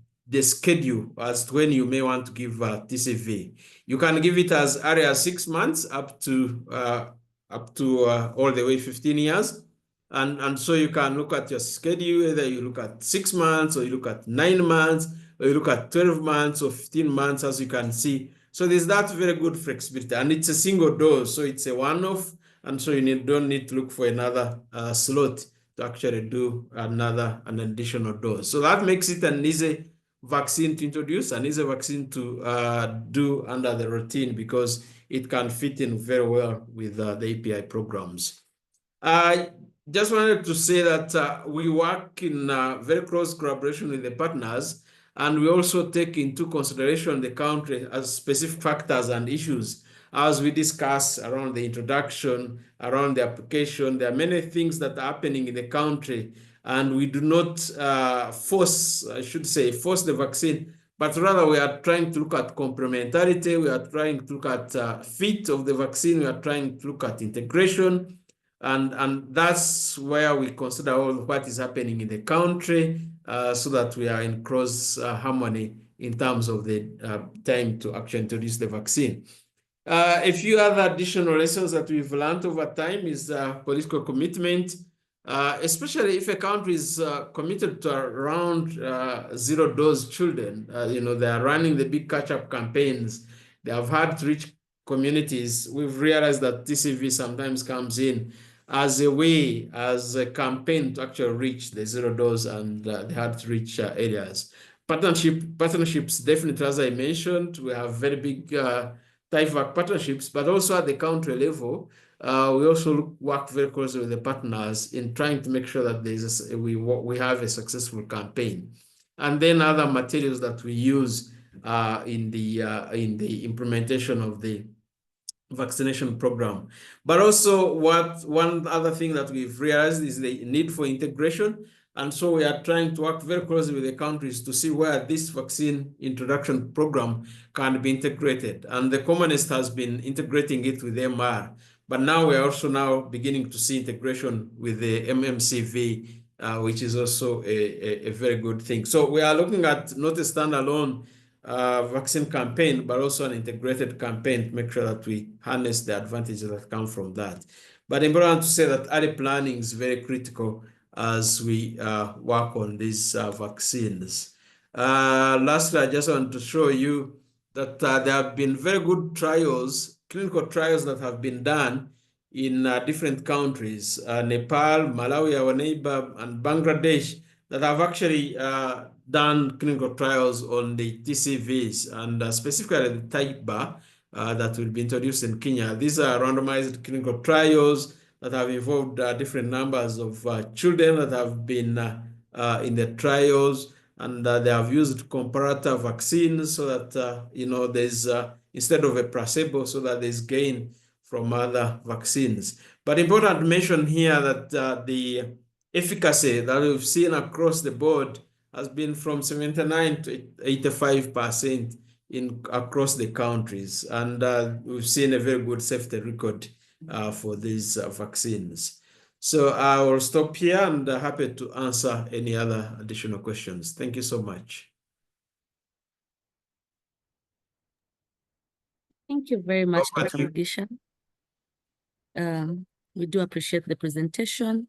[SPEAKER 4] schedule as to when you may want to give TCV. You can give it as early as 6 months up to all the way 15 years. And so you can look at your schedule, whether you look at 6 months or you look at 9 months or you look at 12 months or 15 months, as you can see. So there's that very good flexibility, and it's a single dose, so it's a one-off, and so you don't need to look for another slot to actually do an additional dose. So that makes it an easy vaccine to introduce, an easy vaccine to do under the routine, because it can fit in very well with the API programs. I just wanted to say that we work in very close collaboration with the partners, and we also take into consideration the country as specific factors and issues as we discuss around the introduction, around the application. There are many things that are happening in the country, and we do not force the vaccine, but rather we are trying to look at complementarity. We are trying to look at fit of the vaccine. We are trying to look at integration. And that's where we consider all what is happening in the country so that we are in close harmony in terms of the time to actually introduce the vaccine. A few other additional lessons that we've learned over time is political commitment, especially if a country is committed to around zero-dose children. They are running the big catch-up campaigns. They have had to reach communities. We've realized that TCV sometimes comes in as a campaign to actually reach the zero dose and the hard to reach areas. Partnerships, definitely, as I mentioned, we have very big Typhoid partnerships, but also at the country level, we also work very closely with the partners in trying to make sure that we have a successful campaign. And then other materials that we use in the implementation of the vaccination program. But also one other thing that we've realized is the need for integration. And so we are trying to work very closely with the countries to see where this vaccine introduction program can be integrated. And the commonest has been integrating it with MR. But now we are also now beginning to see integration with the MMCV, which is also a very good thing. So we are looking at not a standalone vaccine campaign, but also an integrated campaign to make sure that we harness the advantages that come from that. But important to say that early planning is very critical as we work on these vaccines. Lastly, I just want to show you that there have been very good trials, clinical trials that have been done in different countries, Nepal, Malawi, our neighbor, and Bangladesh, that have actually done clinical trials on the TCVs and specifically the type bar that will be introduced in Kenya. These are randomized clinical trials that have involved different numbers of children that have been in the trials, and they have used comparator vaccines so that there's instead of a placebo, so that there's gain from other vaccines. But important to mention here that the efficacy that we've seen across the board has been from 79 to 85% across the countries, and we've seen a very good safety record for these vaccines. So I will stop here and happy to answer any other additional questions. Thank you so much.
[SPEAKER 1] Thank you very much, Dr. Mugisha. We do appreciate the presentation.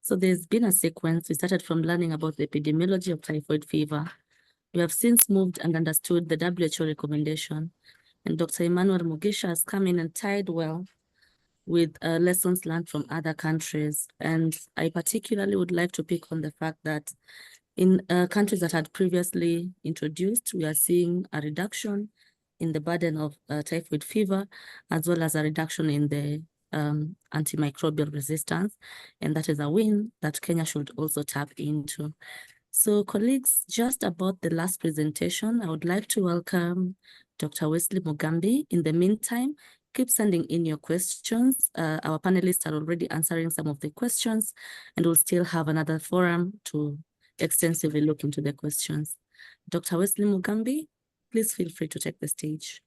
[SPEAKER 1] So there's been a sequence. We started from learning about the epidemiology of typhoid fever. We have since moved and understood the WHO recommendation. And Dr. Emmanuel Mugisha has come in and tied well with lessons learned from other countries. And I particularly would like to pick on the fact that in countries that had previously introduced, we are seeing a reduction in the burden of typhoid fever, as well as a reduction in the antimicrobial resistance. And that is a win that Kenya should also tap into. So colleagues, just about the last presentation, I would like to welcome Dr. Wesley Mugambi. In the meantime, keep sending in your questions. Our panelists are already answering some of the questions, and we'll still have another forum to extensively look into the questions. Dr. Wesley Mugambi, please feel free to take the stage.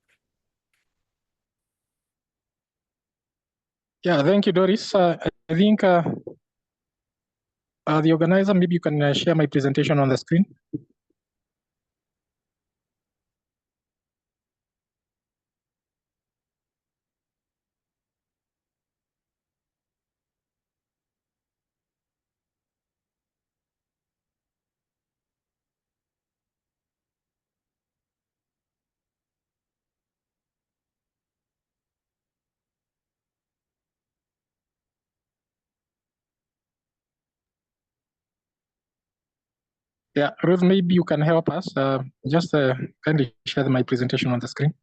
[SPEAKER 5] Yeah, thank you, Doris. I think the organizer, maybe you can share my presentation on the screen. Yeah, Ruth, maybe you can help us. Just kindly share my presentation on the screen.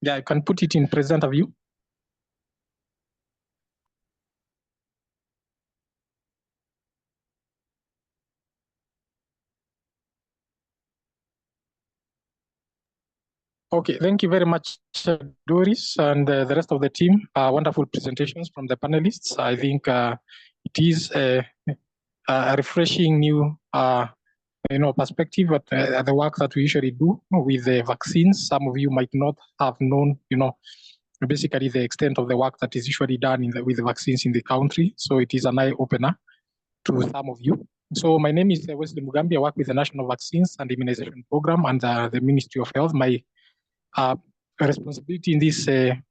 [SPEAKER 5] Yeah, I can put it in presenter view. Okay, thank you very much, Doris, and the rest of the team. Wonderful presentations from the panelists. I think it is a refreshing new perspective at the work that we usually do with the vaccines. Some of you might not have known, basically the extent of the work that is usually done with the vaccines in the country. So it is an eye opener to some of you. So my name is Wesley Mugambi. I work with the National Vaccines and Immunization Program under the Ministry of Health. My responsibility in this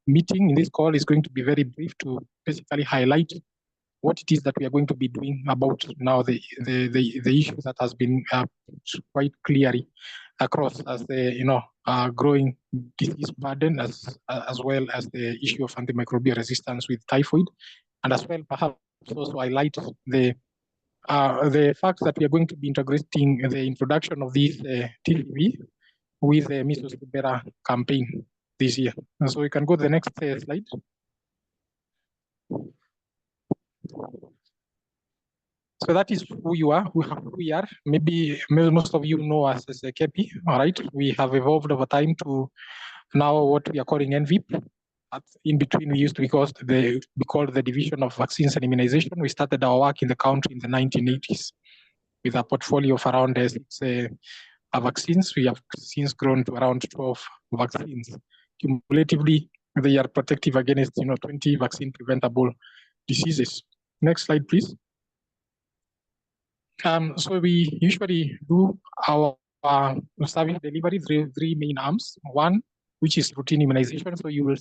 [SPEAKER 5] meeting, in this call, is going to be very brief to basically highlight what it is that we are going to be doing about now the issue that has been quite clearly across as the growing disease burden, as well as the issue of antimicrobial resistance with typhoid, and as well perhaps also highlight the the fact that we are going to be integrating the introduction of this TPV with the Measles Rubella campaign this year. And so we can go to the next slide. So that is who you are, who we are. Maybe most of you know us as a KP, all right? We have evolved over time to now what we are calling NVIP. In between, we used to be called the Division of Vaccines and Immunization. We started our work in the country in the 1980s with a portfolio of around 6 vaccines. We have since grown to around 12 vaccines. Cumulatively, they are protective against 20 vaccine-preventable diseases. Next slide, please. So we usually do our service delivery through 3 main arms. One, which is routine immunization. So you will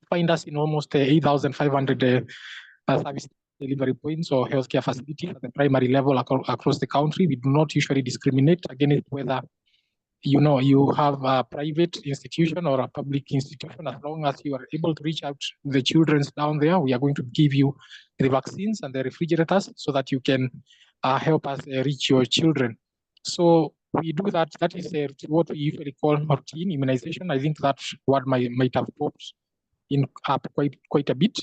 [SPEAKER 5] find us in almost 8,500 service delivery points or healthcare facilities at the primary level across the country. We do not usually discriminate against whether you have a private institution or a public institution. As long as you are able to reach out to the children down there, we are going to give you the vaccines and the refrigerators so that you can help us reach your children. So we do that. That is what we usually call routine immunization. I think that word might have popped in up quite a bit.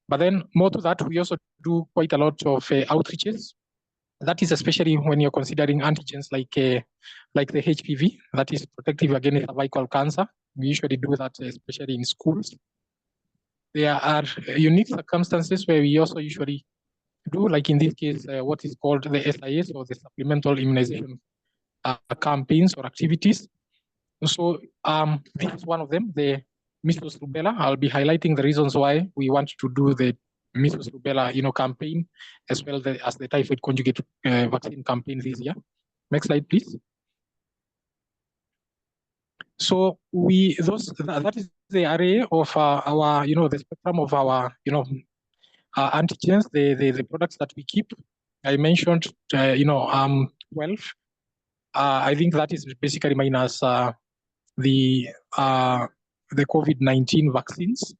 [SPEAKER 5] But then more to that, we also do quite a lot of outreaches. That is especially when you're considering antigens like the HPV, that is protective against cervical cancer. We usually do that especially in schools. There are unique circumstances where we also usually do, like in this case, what is called the SIS or the supplemental immunization campaigns or activities. So this is one of them, the Measles Rubella. I'll be highlighting the reasons why we want to do the Measles Rubella campaign as well as the Typhoid Conjugate vaccine campaign this year. Next slide, please. So that is the array of our the spectrum of our antigens, the products that we keep. I mentioned 12. I think that is basically minus the COVID-19 vaccines.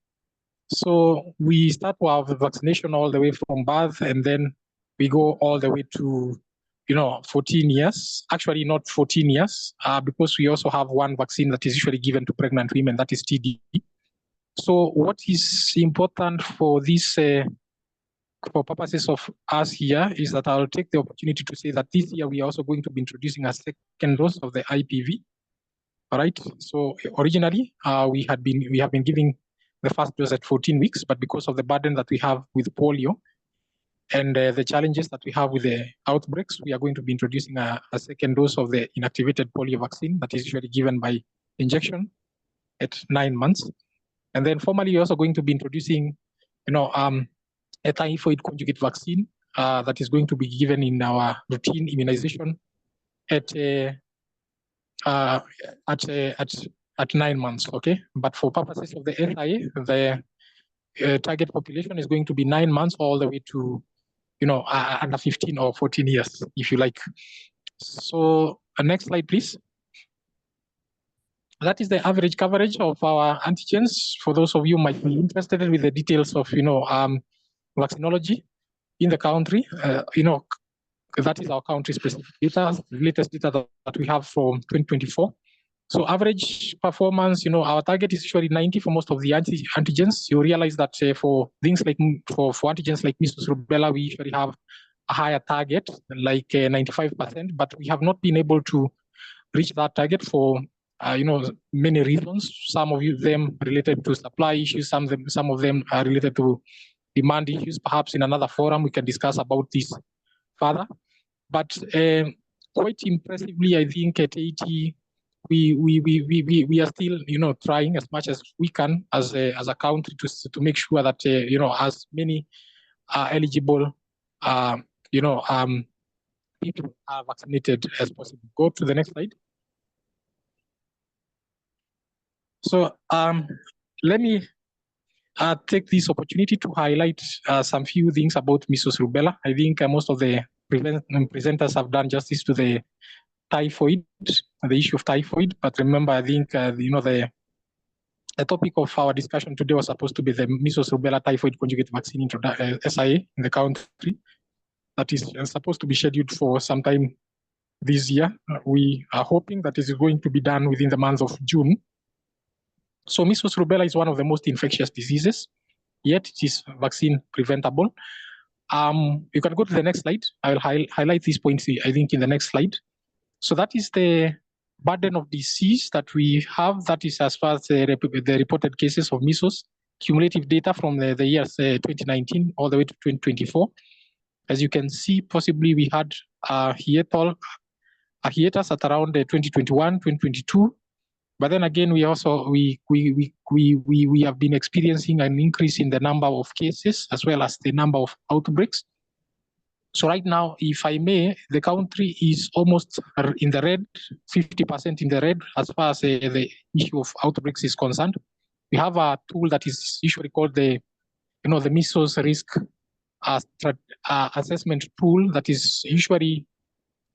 [SPEAKER 5] So we start with vaccination all the way from birth, and then we go all the way to 14 years. Actually, not 14 years, because we also have one vaccine that is usually given to pregnant women, that is TD. So what is important for this, for purposes of us here, is that I'll take the opportunity to say that this year we are also going to be introducing a second dose of the IPV. All right. So originally, we have been giving the first dose at 14 weeks, but because of the burden that we have with polio and the challenges that we have with the outbreaks, we are going to be introducing a second dose of the inactivated polio vaccine that is usually given by injection at 9 months. And then formally, we're also going to be introducing, a typhoid conjugate vaccine that is going to be given in our routine immunization at 9 months, okay? But for purposes of the SIA, the target population is going to be 9 months all the way to, under 15 or 14 years, if you like. So next slide, please. That is the average coverage of our antigens. For those of you who might be interested with the details of, vaccinology in the country, that is our country-specific data, the latest data that we have from 2024. So average performance, our target is usually 90 for most of the antigens. You realize that for things like, for antigens like Measles Rubella, we usually have a higher target, like 95%, but we have not been able to reach that target for, many reasons. Some of them related to supply issues, some of them are related to demand issues. Perhaps in another forum, we can discuss about this further. But quite impressively, I think at 80, we are still, trying as much as we can as a country to make sure that, as many eligible, people are vaccinated as possible. Go to the next slide. So let me take this opportunity to highlight some few things about Measles Rubella. I think most of the presenters have done justice to the typhoid, the issue of typhoid. But remember, I think, the topic of our discussion today was supposed to be the Measles Rubella Typhoid Conjugate Vaccine SIA in the country. that is supposed to be scheduled for sometime this year. We are hoping that it is going to be done within the month of June. So measles rubella is one of the most infectious diseases, yet it is vaccine preventable. You can go to the next slide. I'll highlight these points, I think, in the next slide. So that is the burden of disease that we have. That is as far as the reported cases of measles, cumulative data from the years 2019 all the way to 2024. As you can see, possibly we had a hiatus at around 2021, 2022. But then again, we also we have been experiencing an increase in the number of cases as well as the number of outbreaks. So right now, if I may, the country is almost in the red, 50% in the red as far as the issue of outbreaks is concerned. We have a tool that is usually called the measles risk assessment tool that is usually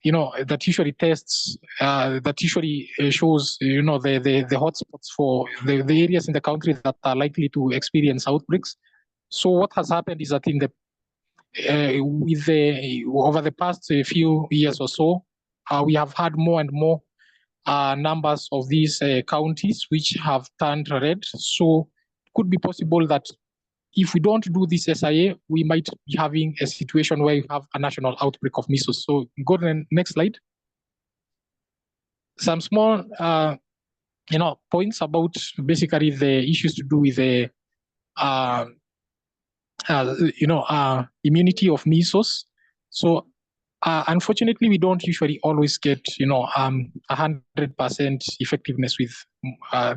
[SPEAKER 5] that usually tests, that usually shows, the hotspots for the areas in the country that are likely to experience outbreaks. So what has happened is that in the over the past few years or so, we have had more and more numbers of these counties which have turned red. So it could be possible that if we don't do this SIA, we might be having a situation where you have a national outbreak of measles. So go to the next slide. Some small, points about basically the issues to do with the, immunity of measles. So unfortunately, we don't usually always get, 100% effectiveness with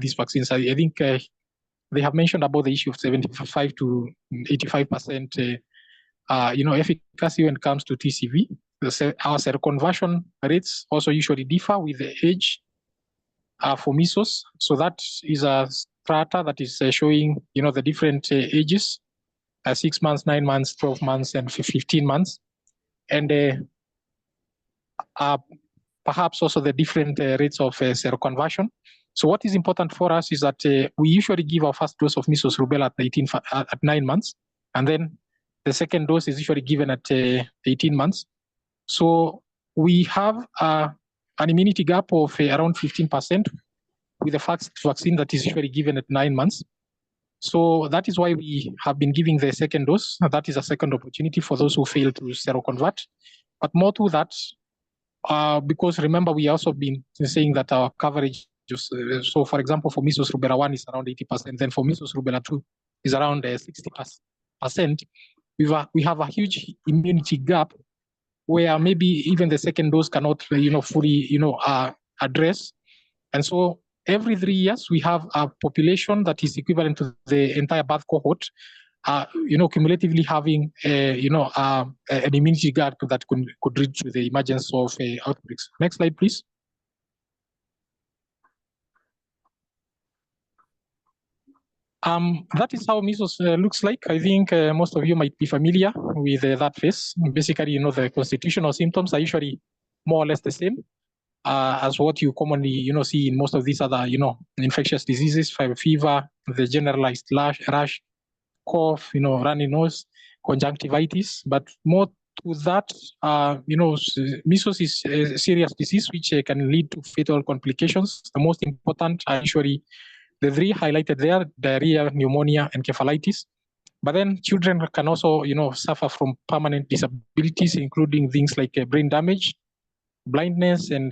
[SPEAKER 5] these vaccines. I think they have mentioned about the issue of 75 to 85%, efficacy when it comes to TCV. Our seroconversion rates also usually differ with the age for measles. So that is a strata that is showing, the different ages, 6 months, 9 months, 12 months, and 15 months. And perhaps also the different rates of seroconversion. So what is important for us is that we usually give our first dose of measles rubella at 9 months, and then the second dose is usually given at 18 months. So we have an immunity gap of around 15% with the first vaccine that is usually given at 9 months. So that is why we have been giving the second dose. That is a second opportunity for those who fail to seroconvert. But more to that, because remember, we also been saying that our coverage, so for example, for measles rubella 1 is around 80%, then for measles rubella 2 is around 60%. We have a huge immunity gap where maybe even the second dose cannot, fully, address. And so every 3 years, we have a population that is equivalent to the entire birth cohort, cumulatively having, an immunity gap that could lead to the emergence of outbreaks. Next slide, please. That is how measles looks like. I think most of you might be familiar with that phase. Basically, the constitutional symptoms are usually more or less the same as what you commonly, see in most of these other, infectious diseases: fever, the generalized rash, cough, runny nose, conjunctivitis. But more to that, measles is a serious disease which can lead to fatal complications. The most important are usually the 3 highlighted there: diarrhea, pneumonia, encephalitis. But then children can also, suffer from permanent disabilities, including things like brain damage, blindness, and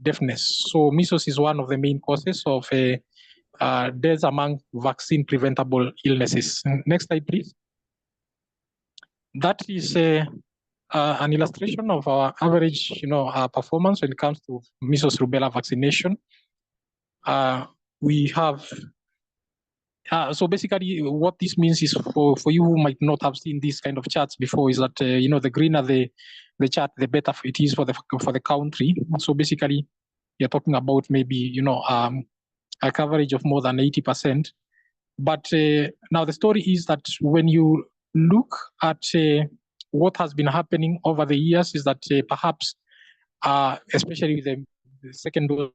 [SPEAKER 5] deafness. So measles is one of the main causes of deaths among vaccine preventable illnesses. Next slide, please. That is an illustration of our average, performance when it comes to measles rubella vaccination. We have, so basically what this means is, for you who might not have seen these kind of charts before, is that, the greener the chart, the better it is for the country. So basically, you're talking about maybe, a coverage of more than 80%. But now the story is that when you look at what has been happening over the years, is that perhaps, especially with the second dose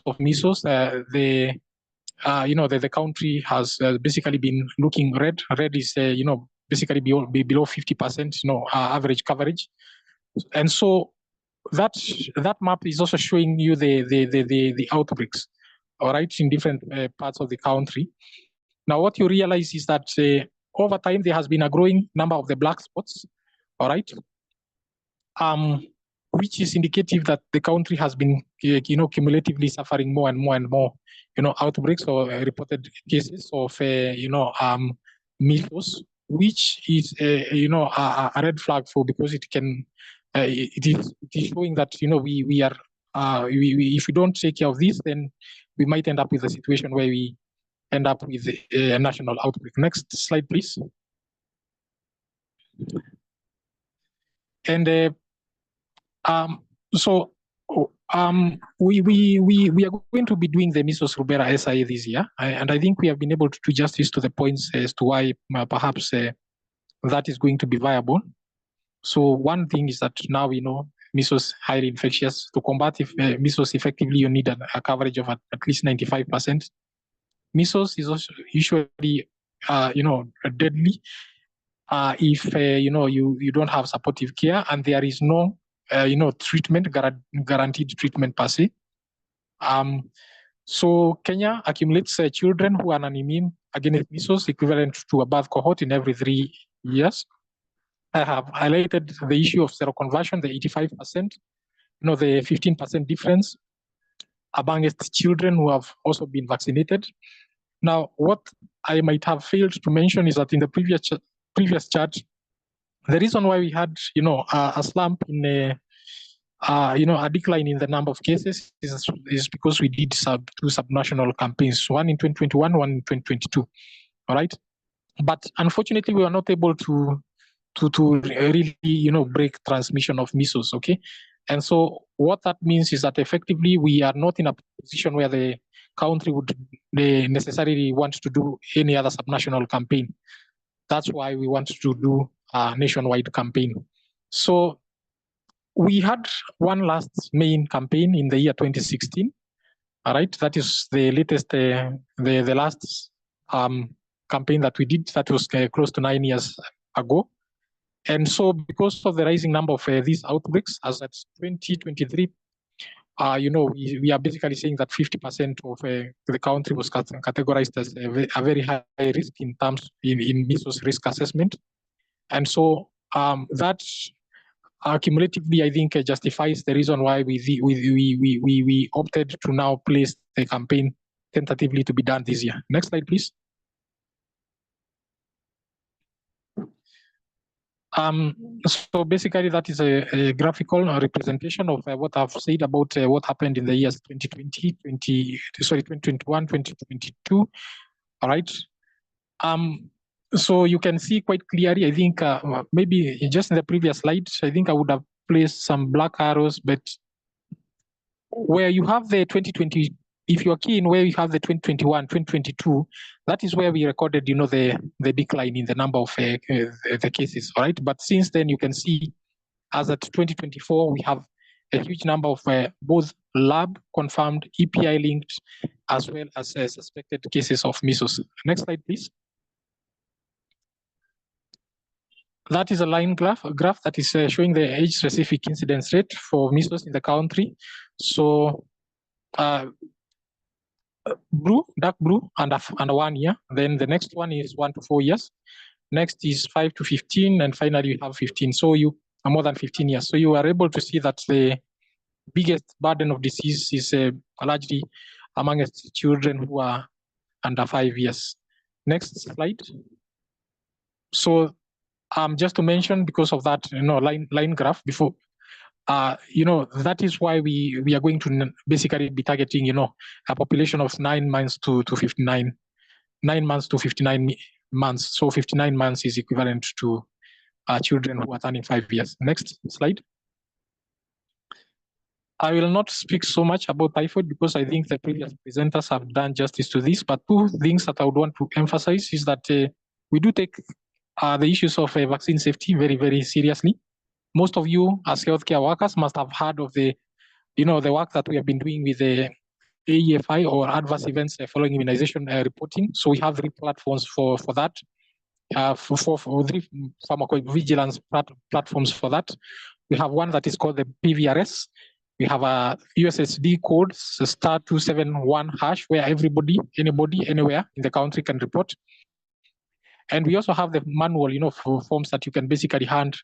[SPEAKER 5] of measles, the country has basically been looking red. Red is, basically be below 50%, average coverage. And so that map is also showing you the outbreaks, all right, in different parts of the country. Now, what you realize is that over time there has been a growing number of the black spots, all right, which is indicative that the country has been, cumulatively suffering more and more and more, outbreaks or reported cases of, measles, which is, a red flag for, because it can, it is showing that, we are, if we don't take care of this, then we might end up with a situation where we end up with a national outbreak. Next slide, please. And so we are going to be doing the measles rubella SIA this year, and I think we have been able to do justice to the points as to why perhaps that is going to be viable. So one thing is that now we know measles highly infectious. To combat measles effectively, you need a coverage of at least 95%. Measles is also usually, deadly if you don't have supportive care, and there is no treatment, guaranteed treatment per se. So Kenya accumulates children who are immune against measles, equivalent to a birth cohort in every 3 years. I have highlighted the issue of seroconversion, the 85%, the 15% difference amongst children who have also been vaccinated. Now, what I might have failed to mention is that in the previous chart, the reason why we had, a slump in a decline in the number of cases is because we did two subnational campaigns, one in 2021, one in 2022. All right, but unfortunately, we were not able to really, break transmission of measles. Okay, and so what that means is that effectively we are not in a position where the country would necessarily want to do any other subnational campaign. That's why we want to do a nationwide campaign. So we had one last main campaign in the year 2016. All right, that is the latest, the last campaign that we did. That was close to 9 years ago. And so because of the rising number of these outbreaks, as at 2023, we are basically saying that 50% of the country was categorized as a very high risk in terms in measles risk assessment. And so that cumulatively, I think, justifies the reason why we opted to now place the campaign tentatively to be done this year. Next slide, please. So basically, that is a graphical representation of what I've said about what happened in the years 2020, 2021, 2022. All right. So you can see quite clearly, I think, maybe just in the previous slides, I think I would have placed some black arrows, but where you have the 2020, if you're keen where you have the 2021, 2022, that is where we recorded, the decline in the number of the cases, all right? But since then, you can see as at 2024, we have a huge number of both lab confirmed, EPI linked, as well as suspected cases of measles. Next slide, please. That is a line graph that is showing the age-specific incidence rate for measles in the country. So blue, dark blue, and 1 year. Then the next one is 1 to 4 years. Next is 5 to 15, and finally you have 15. So you are more than 15 years. So you are able to see that the biggest burden of disease is largely amongst children who are under 5 years. Next slide. So just to mention, because of that, line graph before, that is why we are going to basically be targeting, a population of 9 months to 59, 9 months to 59 months. So 59 months is equivalent to children who are turning 5 years. Next slide. I will not speak so much about typhoid because I think the previous presenters have done justice to this. But two things that I would want to emphasize is that we do take the issues of vaccine safety very, very seriously. Most of you as healthcare workers must have heard of the work that we have been doing with the AEFI, or adverse events following immunization reporting. So we have 3 platforms for that. for three pharmacovigilance platforms for that. We have one that is called the PVRS. We have a USSD code, *271#, where anybody, anywhere in the country can report. And we also have the manual, for forms that you can basically hand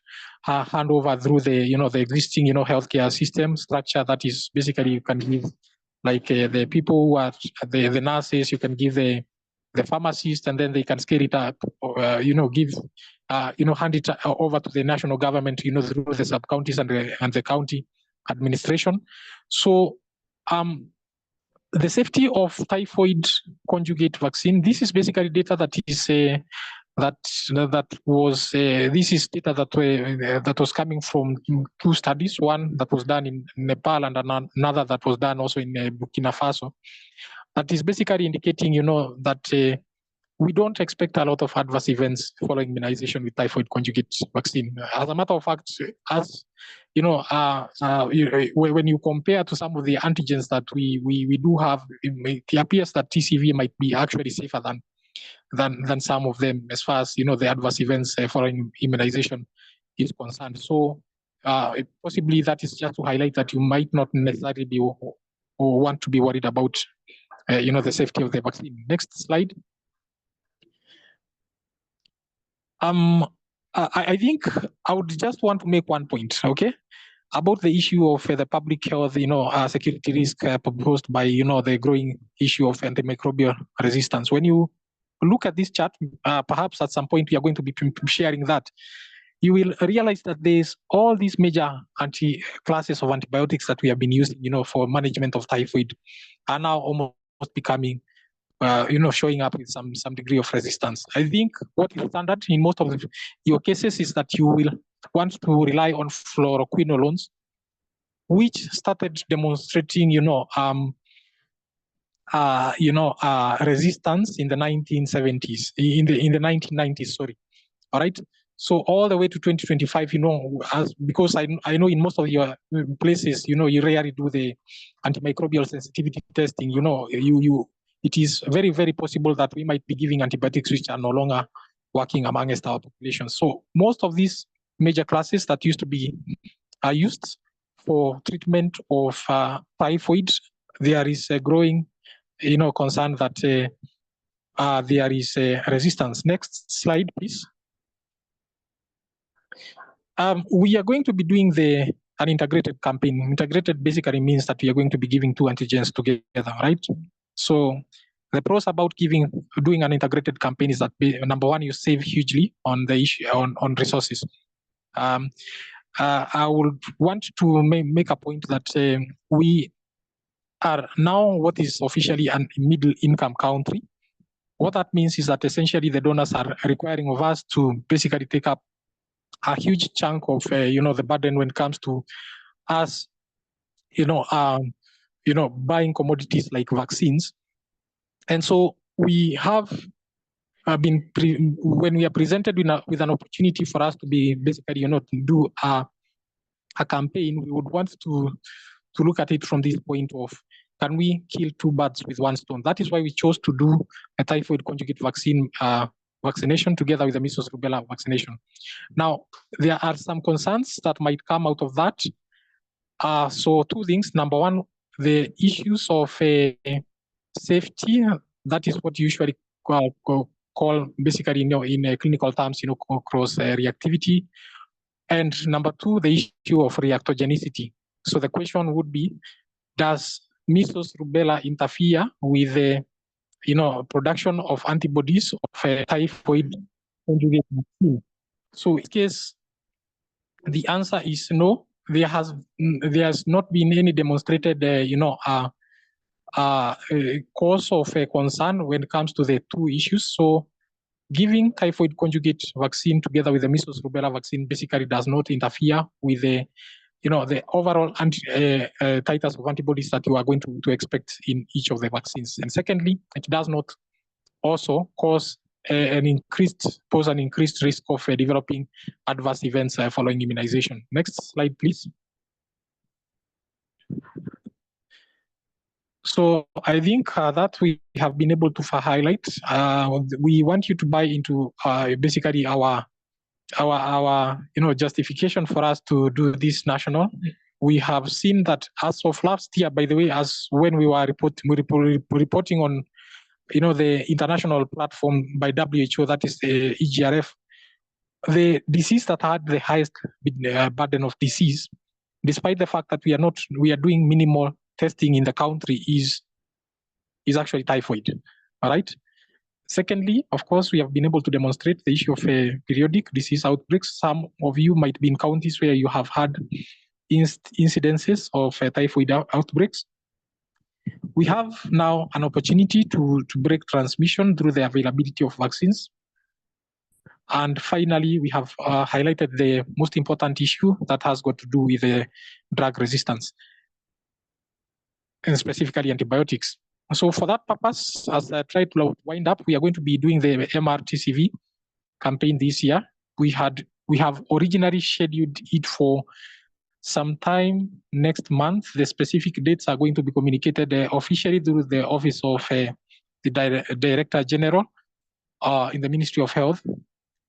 [SPEAKER 5] over through the, the existing, healthcare system structure. That is basically you can give, like the people who are the nurses, you can give the pharmacist, and then they can scale it up, give, hand it over to the national government, through the sub counties and the county administration. So, the safety of typhoid conjugate vaccine. This is basically data that is this is data that was coming from two studies. One that was done in Nepal and another that was done also in Burkina Faso. That is basically indicating, that we don't expect a lot of adverse events following immunization with typhoid conjugate vaccine. As a matter of fact, as when you compare to some of the antigens that we do have, it appears that TCV might be actually safer than some of them, as far as the adverse events following immunization is concerned. So possibly that is just to highlight that you might not necessarily be or want to be worried about the safety of the vaccine. Next slide. I think I would just want to make one point, okay, about the issue of the public health, security risk proposed by, the growing issue of antimicrobial resistance. When you look at this chart, perhaps at some point we are going to be sharing that, you will realize that there's all these major classes of antibiotics that we have been using, for management of typhoid are now almost becoming showing up with some degree of resistance. I think what is standard in most of your cases is that you will want to rely on fluoroquinolones, which started demonstrating, resistance in the 1970s, in the 1990s. Sorry, all right. So all the way to 2025, because I know in most of your places, you rarely do the antimicrobial sensitivity testing. It is very, very possible that we might be giving antibiotics which are no longer working amongst our population. So most of these major classes that used to be used for treatment of typhoid, there is a growing, concern that there is a resistance. Next slide, please. We are going to be doing an integrated campaign. Integrated basically means that we are going to be giving two antigens together, right? So the pros about doing an integrated campaign is that, number one, you save hugely on the issue on resources. I would want to make a point that we are now what is officially a middle-income country. What that means is that essentially the donors are requiring of us to basically take up a huge chunk of the burden when it comes to us, buying commodities like vaccines. And so we have been when we are presented with an opportunity for us to be basically to do a campaign, we would want to look at it from this point of, can we kill two birds with one stone? That is why we chose to do a typhoid conjugate vaccine vaccination together with the measles rubella vaccination. Now, there are some concerns that might come out of that. So two things. Number one, the issues of safety. That is what you usually call basically, in clinical terms, cross reactivity. And number two, the issue of reactogenicity. So the question would be, does measles rubella interfere with the production of antibodies of typhoid conjugate vaccine? So in case the answer is no, there has not been any demonstrated cause of concern when it comes to the two issues. So giving typhoid conjugate vaccine together with the measles rubella vaccine basically does not interfere with the the overall titers of antibodies that you are going to expect in each of the vaccines. And secondly, it does not also cause an increased risk of developing adverse events following immunization. Next slide, please. So I think that we have been able to highlight. We want you to buy into basically our justification for us to do this national. We have seen that as of last year, by the way, as when we were reporting on the international platform by WHO, that is the EGRF, the disease that had the highest burden of disease, despite the fact that we are doing minimal testing in the country, is actually typhoid. All right. Secondly, of course, we have been able to demonstrate the issue of periodic disease outbreaks. Some of you might be in counties where you have had incidences of typhoid outbreaks. We have now an opportunity to break transmission through the availability of vaccines. And finally, we have highlighted the most important issue that has got to do with drug resistance, and specifically antibiotics. So for that purpose, as I try to wind up, we are going to be doing the MRTCV campaign this year. We have originally scheduled it for sometime next month. The specific dates are going to be communicated officially through the Office of the Director General in the Ministry of Health.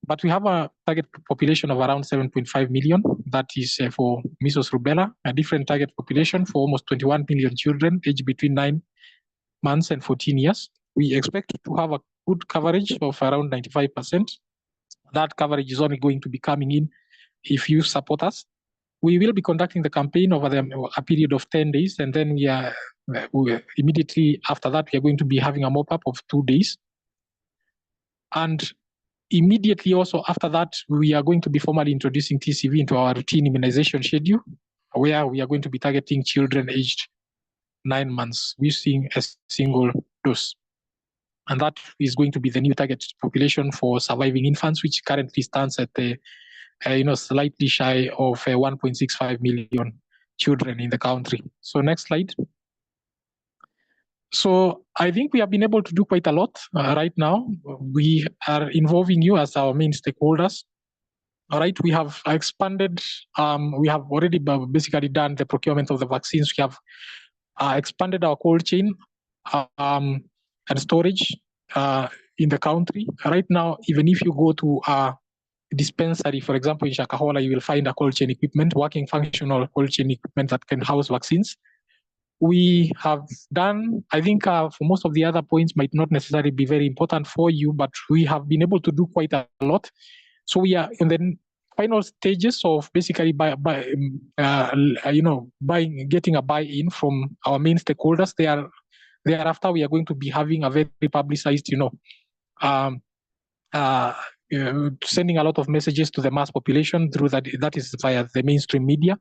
[SPEAKER 5] But we have a target population of around 7.5 million. That is for measles, rubella, a different target population for almost 21 million children aged between 9 months and 14 years. We expect to have a good coverage of around 95%. That coverage is only going to be coming in if you support us. We will be conducting the campaign over a period of 10 days, and then we immediately after that, we are going to be having a mop-up of 2 days. And immediately also after that, we are going to be formally introducing TCV into our routine immunization schedule, where we are going to be targeting children aged 9 months using a single dose. And that is going to be the new target population for surviving infants, which currently stands at slightly shy of 1.65 million children in the country. So next slide. So I think we have been able to do quite a lot right now. We are involving you as our main stakeholders. All right, we have expanded. We have already basically done the procurement of the vaccines. We have expanded our cold chain and storage in the country. Right now, even if you go to a dispensary, for example, in Shakahola, you will find a cold chain equipment, working functional cold chain equipment that can house vaccines. We have done, I think for most of the other points might not necessarily be very important for you, but we have been able to do quite a lot. So we are in the final stages of basically getting a buy-in from our main stakeholders. Thereafter, we are going to be having a very publicized, sending a lot of messages to the mass population through that is via the mainstream media.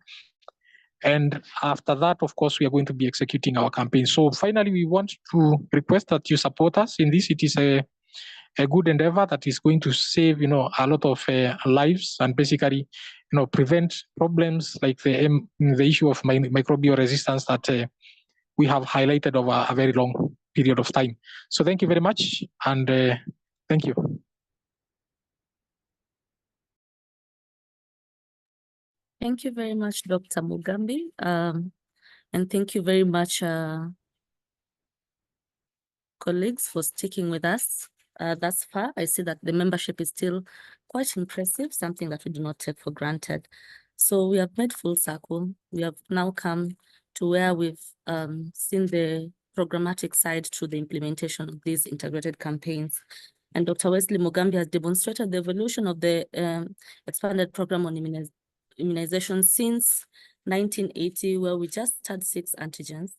[SPEAKER 5] And after that, of course, we are going to be executing our campaign. So finally, we want to request that you support us in this. It is a good endeavor that is going to save, a lot of lives and basically, prevent problems like the issue of microbial resistance that we have highlighted over a very long period of time. So thank you very much, and thank you.
[SPEAKER 1] Thank you very much, Dr. Mugambi. And thank you very much, colleagues, for sticking with us thus far. I see that the membership is still quite impressive, something that we do not take for granted. So we have made full circle. We have now come to where we've seen the programmatic side to the implementation of these integrated campaigns. And Dr. Wesley Mugambi has demonstrated the evolution of the expanded program on immunization since 1980, where we just had 6 antigens.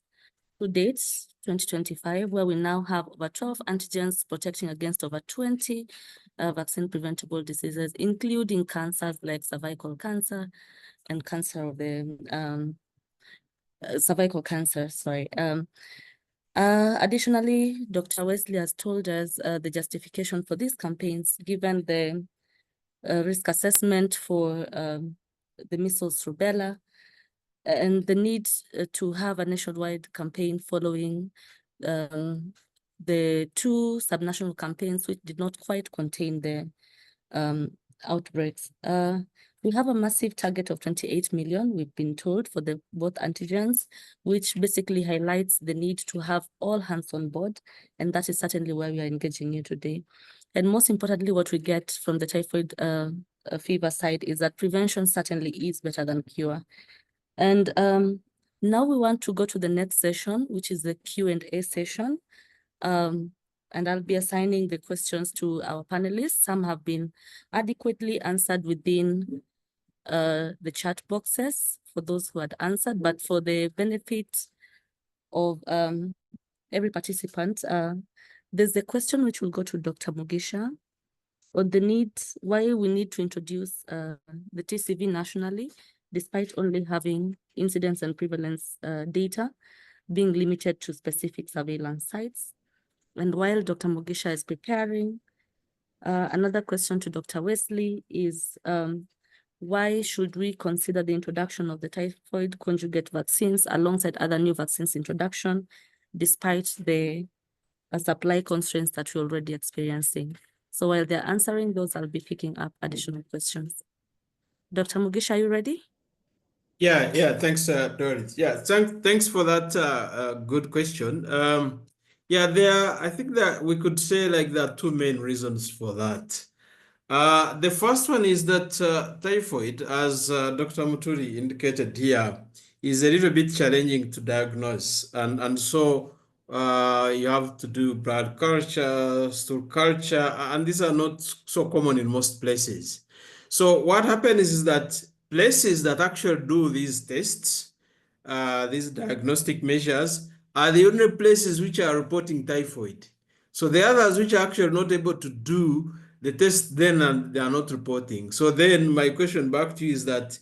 [SPEAKER 1] To date, 2025, where we now have over 12 antigens protecting against over 20 vaccine-preventable diseases, including cancers like cervical cancer and cancer of the cervical cancer, sorry. Additionally, Dr. Wesley has told us the justification for these campaigns, given the risk assessment for the measles, rubella, and the need to have a nationwide campaign following the 2 subnational campaigns which did not quite contain the outbreaks. We have a massive target of 28 million, we've been told, for the both antigens, which basically highlights the need to have all hands on board. And that is certainly why we are engaging you today. And most importantly, what we get from the typhoid fever side is that prevention certainly is better than cure. And now we want to go to the next session, which is the Q&A session. And I'll be assigning the questions to our panelists. Some have been adequately answered within the chat boxes for those who had answered, but for the benefit of every participant, there's a question which will go to Dr. Mugisha on the need, why we need to introduce the TCV nationally, despite only having incidence and prevalence data being limited to specific surveillance sites. And while Dr. Mugisha is preparing, another question to Dr. Wesley is, why should we consider the introduction of the typhoid conjugate vaccines alongside other new vaccines introduction, despite the supply constraints that we're already experiencing? So while they're answering those, I'll be picking up additional questions. Dr. Mugisha, are you ready?
[SPEAKER 4] Yeah, thanks, Doris. Yeah, thanks for that good question. I think that we could say like there are two main reasons for that. The first one is that typhoid, as Dr. Muturi indicated here, is a little bit challenging to diagnose. And so you have to do blood culture, stool culture, and these are not so common in most places. So what happens is that places that actually do these tests, these diagnostic measures, are the only places which are reporting typhoid. So the others which are actually not able to do the test then and they are not reporting. So then my question back to you is that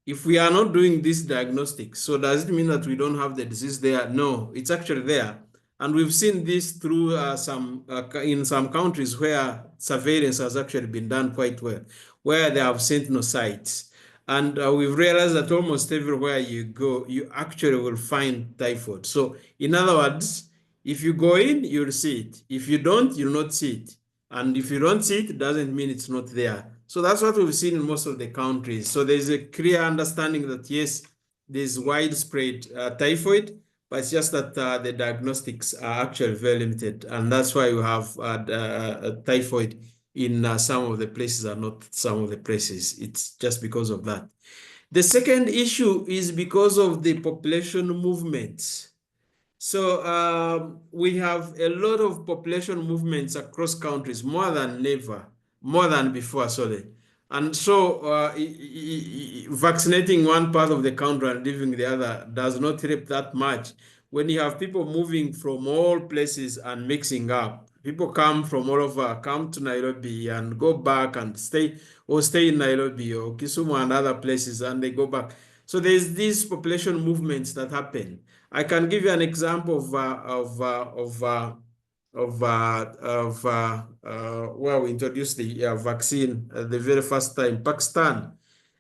[SPEAKER 4] if we are not doing this diagnostics, so does it mean that we don't have the disease there? No, it's actually there. And we've seen this through in some countries where surveillance has actually been done quite well, where they have sentinel sites. And we've realized that almost everywhere you go, you actually will find typhoid. So in other words, if you go in, you'll see it. If you don't, you'll not see it. And if you don't see it, it doesn't mean it's not there. So that's what we've seen in most of the countries. So there's a clear understanding that yes, there's widespread typhoid, but it's just that the diagnostics are actually very limited. And that's why we have typhoid in some of the places and not some of the places. It's just because of that. The second issue is because of the population movements. So we have a lot of population movements across countries, more than before, sorry. And so vaccinating one part of the country and leaving the other does not help that much. When you have people moving from all places and mixing up, people come from all over, come to Nairobi and go back and stay in Nairobi or Kisumu and other places, and they go back. So there's these population movements that happen. I can give you an example of where we introduced the vaccine the very first time, Pakistan.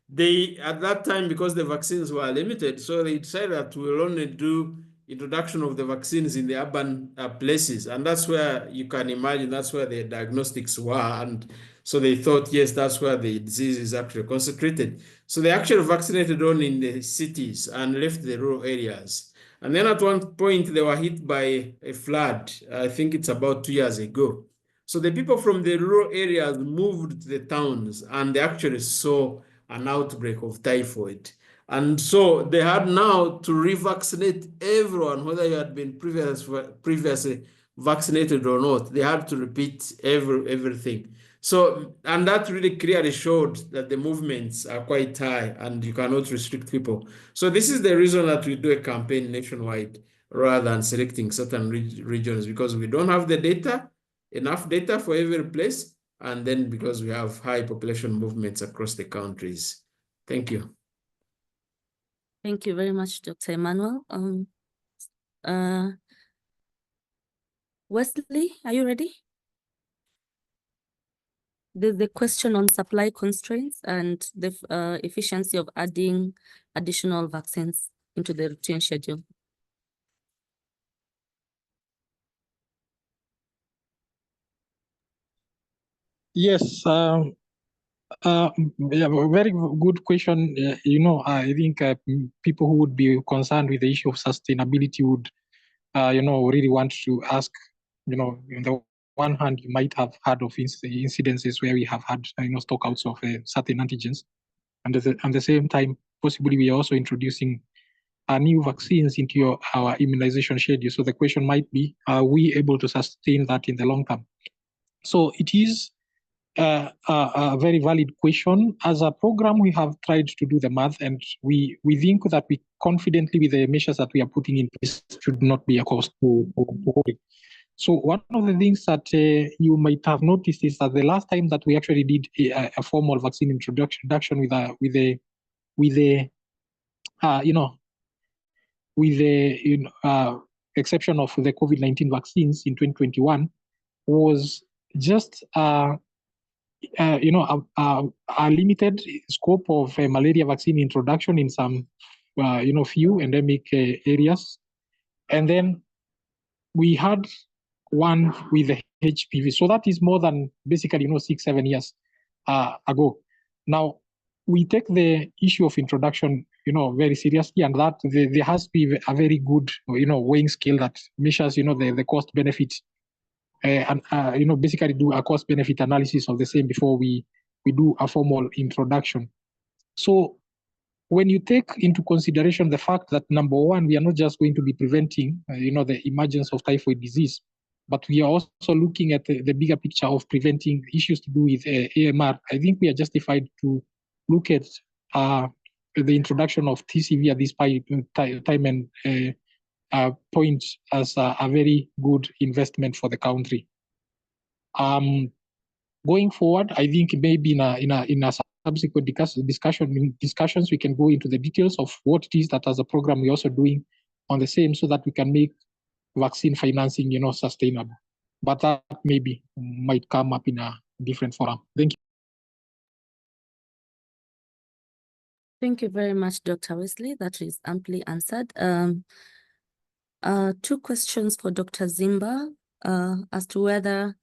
[SPEAKER 4] They, at that time, because the vaccines were limited, so they decided that we'll only do introduction of the vaccines in the urban places. And that's where you can imagine, that's where the diagnostics were. And so they thought, yes, that's where the disease is actually concentrated. So they actually vaccinated only in the cities and left the rural areas. And then at one point, they were hit by a flood. I think it's about 2 years ago. So the people from the rural areas moved to the towns and they actually saw an outbreak of typhoid. And so they had now to revaccinate everyone, whether you had been previously vaccinated or not. They had to repeat everything. So, and that really clearly showed that the movements are quite high and you cannot restrict people. So this is the reason that we do a campaign nationwide rather than selecting certain regions, because we don't have the data, enough data for every place, and then because we have high population movements across the countries. Thank you.
[SPEAKER 1] Thank you very much, Dr. Emmanuel. Wesley, are you ready? There's a question on supply constraints and the efficiency of adding additional vaccines into the routine schedule.
[SPEAKER 5] Yes, Yeah, very good question. I think people who would be concerned with the issue of sustainability would, really want to ask, on the one hand, you might have heard of incidences where we have had, stockouts of certain antigens. And at the same time, possibly we are also introducing new vaccines into our immunization schedule. So the question might be, are we able to sustain that in the long term? So it is a very valid question. As a program, we have tried to do the math, and we think that we confidently, with the measures that we are putting in place, should not be a cost to COVID. So one of the things that you might have noticed is that the last time that we actually did a formal vaccine introduction with the exception of the COVID-19 vaccines in 2021 was just a limited scope of malaria vaccine introduction in some few endemic areas, and then we had one with the HPV. So that is more than basically 6-7 years ago. Now we take the issue of introduction very seriously, and that there has to be a very good weighing scale that measures the cost benefit and basically do a cost benefit analysis of the same before we do a formal introduction. So when you take into consideration the fact that, number one, we are not just going to be preventing the emergence of typhoid disease, but we are also looking at the bigger picture of preventing issues to do with AMR, I think we are justified to look at the introduction of TCV at this time and point as a very good investment for the country. Going forward, I think maybe in a subsequent discussions, we can go into the details of what it is that as a program we're also doing on the same, so that we can make vaccine financing, sustainable. But that maybe might come up in a different forum. Thank you.
[SPEAKER 1] Thank you very much, Dr. Wesley. That is amply answered. 2 questions for Dr. Zimba as to whether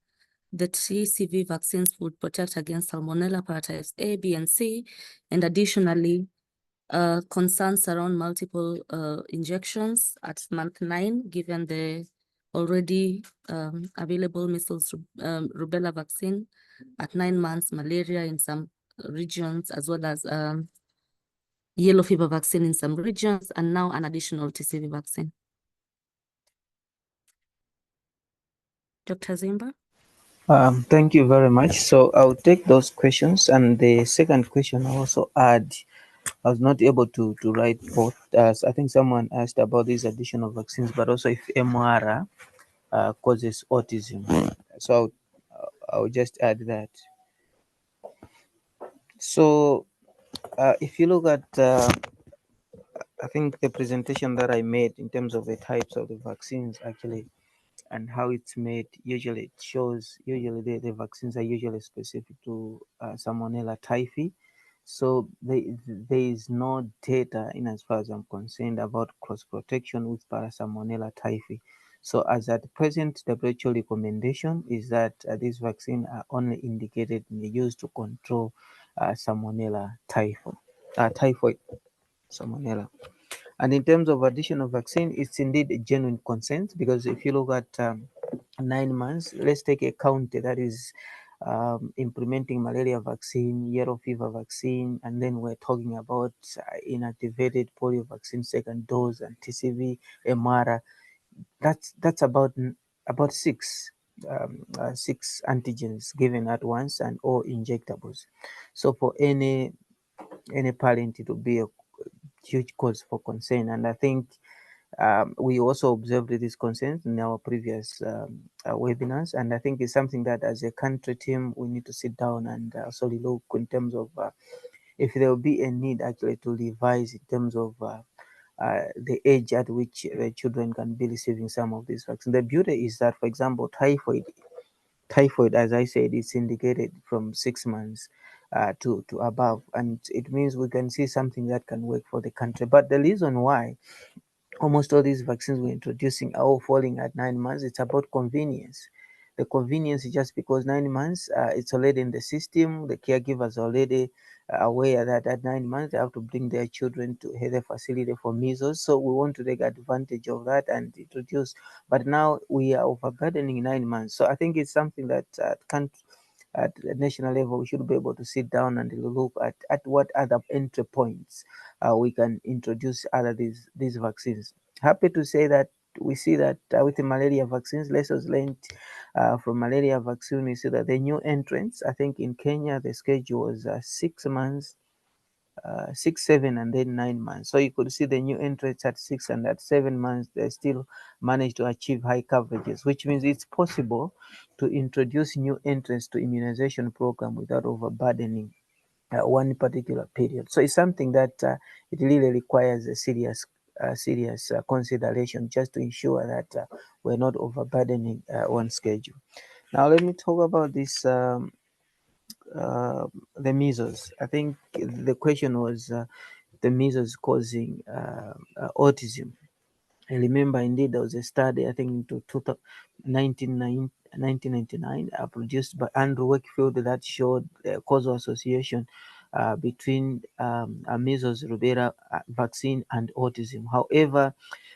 [SPEAKER 1] the TCV vaccines would protect against Salmonella paratypes A, B, and C, and additionally, concerns around multiple injections at month 9, given the already available measles rubella vaccine at 9 months, malaria in some regions, as well as yellow fever vaccine in some regions, and now an additional TCV vaccine. Dr. Zimba?
[SPEAKER 3] Thank you very much. So I'll take those questions. And the second question I also add, I was not able to write both. As I think someone asked about these additional vaccines, but also if MR causes autism. So I'll just add that. So if you look at, I think the presentation that I made in terms of the types of the vaccines actually and how it's made, usually it shows the vaccines are usually specific to Salmonella typhi. So there is no data, in as far as I'm concerned, about cross protection with Salmonella typhi. So as at present, the WHO recommendation is that these vaccines are only indicated and used to control Salmonella typhoid Salmonella. And in terms of additional vaccine, it's indeed a genuine consent, because if you look at 9 months, let's take a county that is implementing malaria vaccine, yellow fever vaccine, and then we're talking about inactivated polio vaccine second dose and TCV, MR. That's about 6 antigens given at once and all injectables. So for any parent, it will be a huge cause for concern. And I think we also observed this concern in our previous webinars, and I think it's something that as a country team we need to sit down and also look in terms of if there will be a need actually to revise in terms of the age at which the children can be receiving some of these vaccines. The beauty is that, for example, typhoid, as I said, is indicated from 6 months to above, and it means we can see something that can work for the country. But the reason why almost all these vaccines we're introducing are all falling at 9 months, it's about convenience. the convenience is just because 9 months, it's already in the system. The caregivers are already aware that at 9 months they have to bring their children to health facility for measles. So we want to take advantage of that and introduce. But now we are overburdening 9 months. So I think it's something that can't. At the national level, we should be able to sit down and look at what other entry points we can introduce other these vaccines. Happy to say that we see that with the malaria vaccines, lessons learned from malaria vaccine, we see that the new entrants, I think in Kenya, the schedule was 6 months, 6, 7, and then 9 months. So you could see the new entrants at 6 and at 7 months, they still managed to achieve high coverages, which means it's possible to introduce new entrants to immunization program without overburdening one particular period. So it's something that it really requires a serious consideration just to ensure that we're not overburdening one schedule. Now let me talk about this the measles. I think the question was the measles causing autism. I remember indeed there was a study, I think into 1999, produced by Andrew Wakefield that showed a causal association between measles, rubella vaccine and autism. However,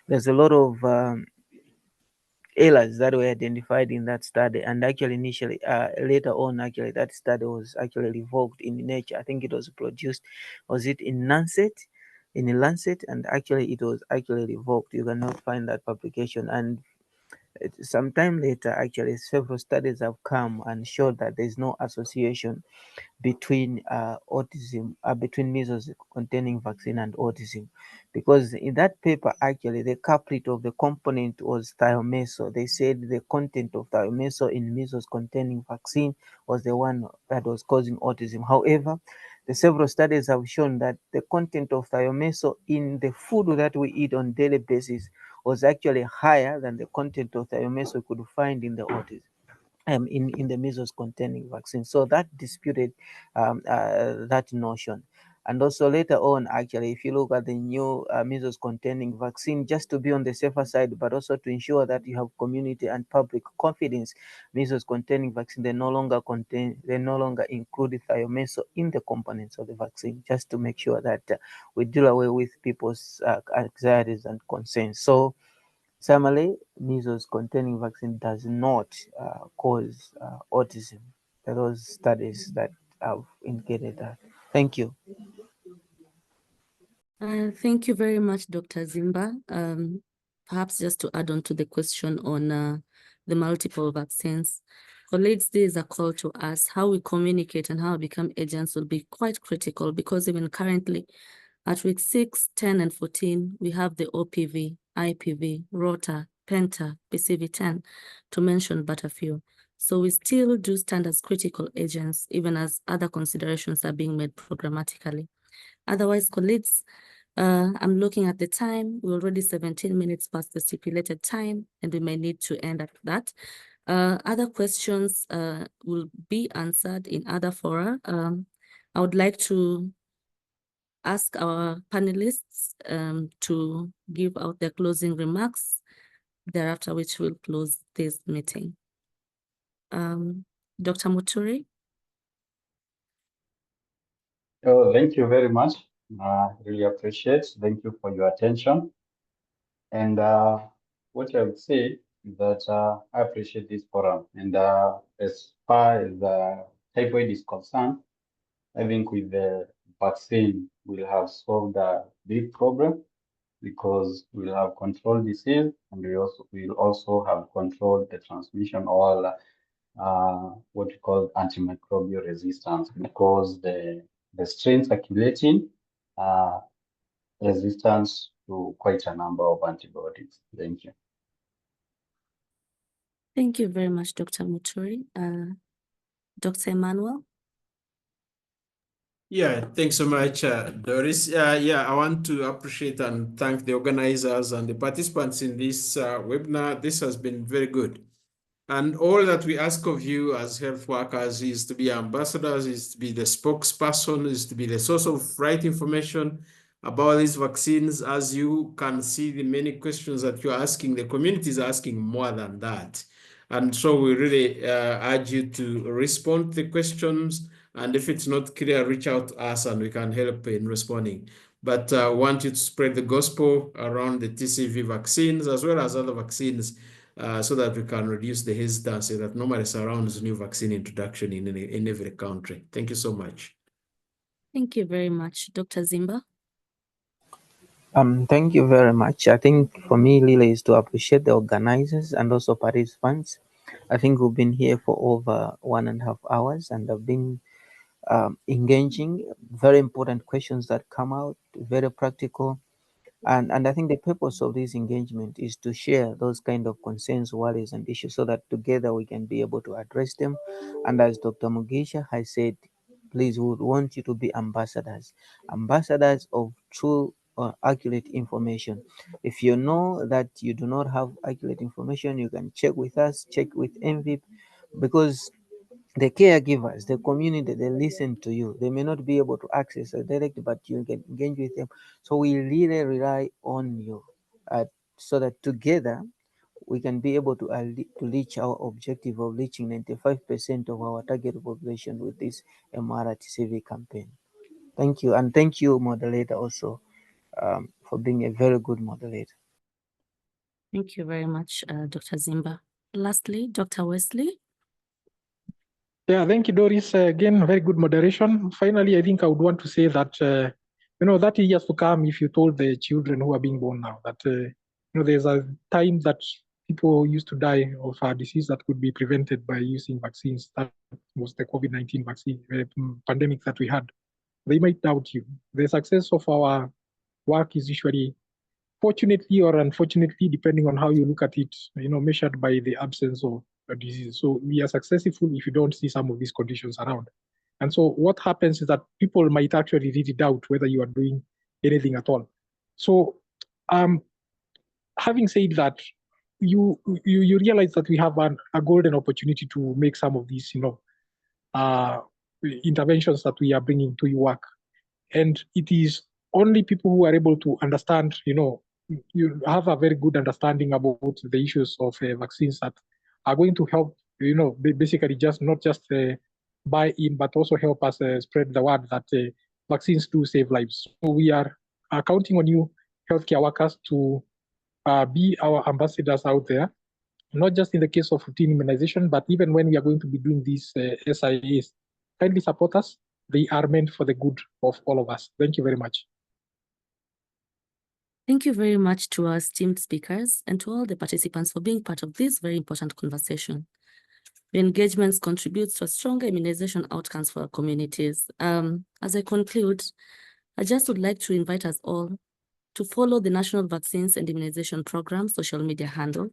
[SPEAKER 3] there's a lot of errors that were identified in that study, and actually initially later on actually that study was actually revoked in Nature. I think it was produced, was it in Lancet, and actually it was actually revoked. You cannot find that publication, and sometime later actually several studies have come and showed that there is no association between between measles containing vaccine and autism, because in that paper actually the culprit of the component was thiomycin. They said the content of thiomycin in measles containing vaccine was the one that was causing autism. However, the several studies have shown that the content of thiomycin in the food that we eat on daily basis was actually higher than the content of thiomycin we could find in the autism. In the measles containing vaccine. So that disputed that notion. And also later on, actually, if you look at the new measles containing vaccine, just to be on the safer side, but also to ensure that you have community and public confidence, measles containing vaccine, they no longer include thiomycin in the components of the vaccine, just to make sure that we deal away with people's anxieties and concerns. So similarly, measles containing vaccine does not cause autism. There are those studies that have indicated that. Thank you.
[SPEAKER 1] Thank you very much, Dr. Zimba. Perhaps just to add on to the question on the multiple vaccines, colleagues, there is a call to us. How we communicate and how we become agents will be quite critical, because even currently at week 6, 10, and 14, we have the OPV, IPV, Rota, Penta, PCV10, to mention but a few. So we still do stand as critical agents, even as other considerations are being made programmatically. Otherwise, colleagues, I'm looking at the time. We're already 17 minutes past the stipulated time, and we may need to end at that. Other questions will be answered in other fora. I would like to ask our panelists to give out their closing remarks, thereafter which will close this meeting. Dr. Muturi?
[SPEAKER 2] Oh, thank you very much. Really appreciate. Thank you for your attention. And what I would say is that I appreciate this forum. And as far as typhoid is concerned, I think with the vaccine, we'll have solved a big problem, because we'll have controlled disease, and we'll also have controlled the transmission, or what we call antimicrobial resistance, because the strain circulating resistance to quite a number of antibodies. Thank you.
[SPEAKER 1] Thank you very much, Dr. Muturi. Dr. Emmanuel?
[SPEAKER 4] Yeah, thanks so much, Doris. I want to appreciate and thank the organizers and the participants in this webinar. This has been very good. And all that we ask of you as health workers is to be ambassadors, is to be the spokesperson, is to be the source of right information about these vaccines. As you can see, the many questions that you're asking, the community is asking more than that. And so we really urge you to respond to the questions. And if it's not clear, reach out to us and we can help in responding. But I want you to spread the gospel around the TCV vaccines as well as other vaccines so that we can reduce the hesitancy that normally surrounds new vaccine introduction in every country. Thank you so much.
[SPEAKER 1] Thank you very much, Dr. Zimba.
[SPEAKER 3] Thank you very much. I think for me, Lila, is to appreciate the organizers and also participants. I think we've been here for over 1.5 hours and have been engaging very important questions that come out, very practical. And I think the purpose of this engagement is to share those kind of concerns, worries, and issues so that together we can be able to address them. And as Dr. Mugisha has said, please, we would want you to be ambassadors of true accurate information. If you know that you do not have accurate information, you can check with us, check with MVP, because the caregivers, the community, they listen to you. They may not be able to access it directly, but you can engage with them. So we really rely on you so that together we can be able to reach our objective of reaching 95% of our target population with this MRTCV campaign. Thank you. And thank you, moderator, also for being a very good moderator.
[SPEAKER 1] Thank you very much, Dr. Zimba. Lastly, Dr. Wesley.
[SPEAKER 5] Yeah, thank you, Doris. Again, very good moderation. Finally, I think I would want to say that, 30 years to come, if you told the children who are being born now that, there's a time that people used to die of a disease that could be prevented by using vaccines, that was the COVID-19 vaccine pandemic that we had, they might doubt you. The success of our work is usually, fortunately or unfortunately, depending on how you look at it, measured by the absence of a disease. So we are successful if you don't see some of these conditions around. And so what happens is that people might actually really doubt whether you are doing anything at all. So having said that, you realize that we have a golden opportunity to make some of these, interventions that we are bringing to your work. And it is only people who are able to understand, you have a very good understanding about the issues of vaccines that are going to help, basically not just buy in, but also help us spread the word that vaccines do save lives. So we are counting on you, healthcare workers, to be our ambassadors out there, not just in the case of routine immunization, but even when we are going to be doing these SIAs. Kindly support us. They are meant for the good of all of us. Thank you very much.
[SPEAKER 1] Thank you very much to our esteemed speakers and to all the participants for being part of this very important conversation. The engagements contribute to stronger immunization outcomes for our communities. As I conclude, I just would like to invite us all to follow the National Vaccines and Immunization Program social media handles.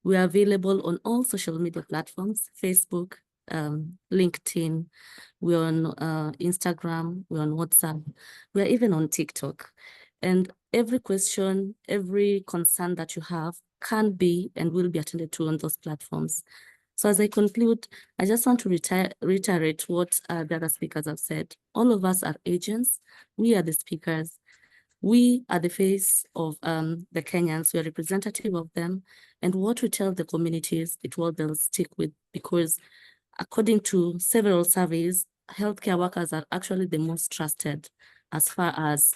[SPEAKER 1] We are available on all social media platforms, Facebook, LinkedIn, we're on Instagram, we're on WhatsApp, we're even on TikTok. And every question, every concern that you have can be and will be attended to on those platforms. So as I conclude, I just want to reiterate what the other speakers have said. All of us are agents. We are the speakers. We are the face of the Kenyans. We are representative of them. And what we tell the communities, it will they'll stick with, because according to several surveys, healthcare workers are actually the most trusted as far as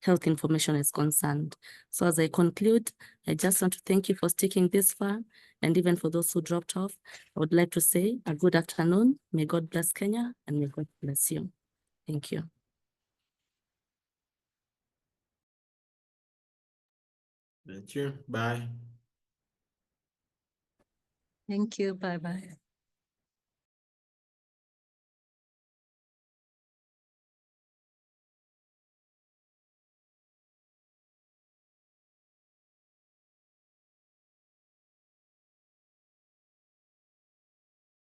[SPEAKER 1] health information is concerned. So as I conclude, I just want to thank you for sticking this far. And even for those who dropped off, I would like to say a good afternoon. May God bless Kenya and may God bless you. Thank you.
[SPEAKER 4] Thank you. Bye.
[SPEAKER 6] Thank you. Bye-bye.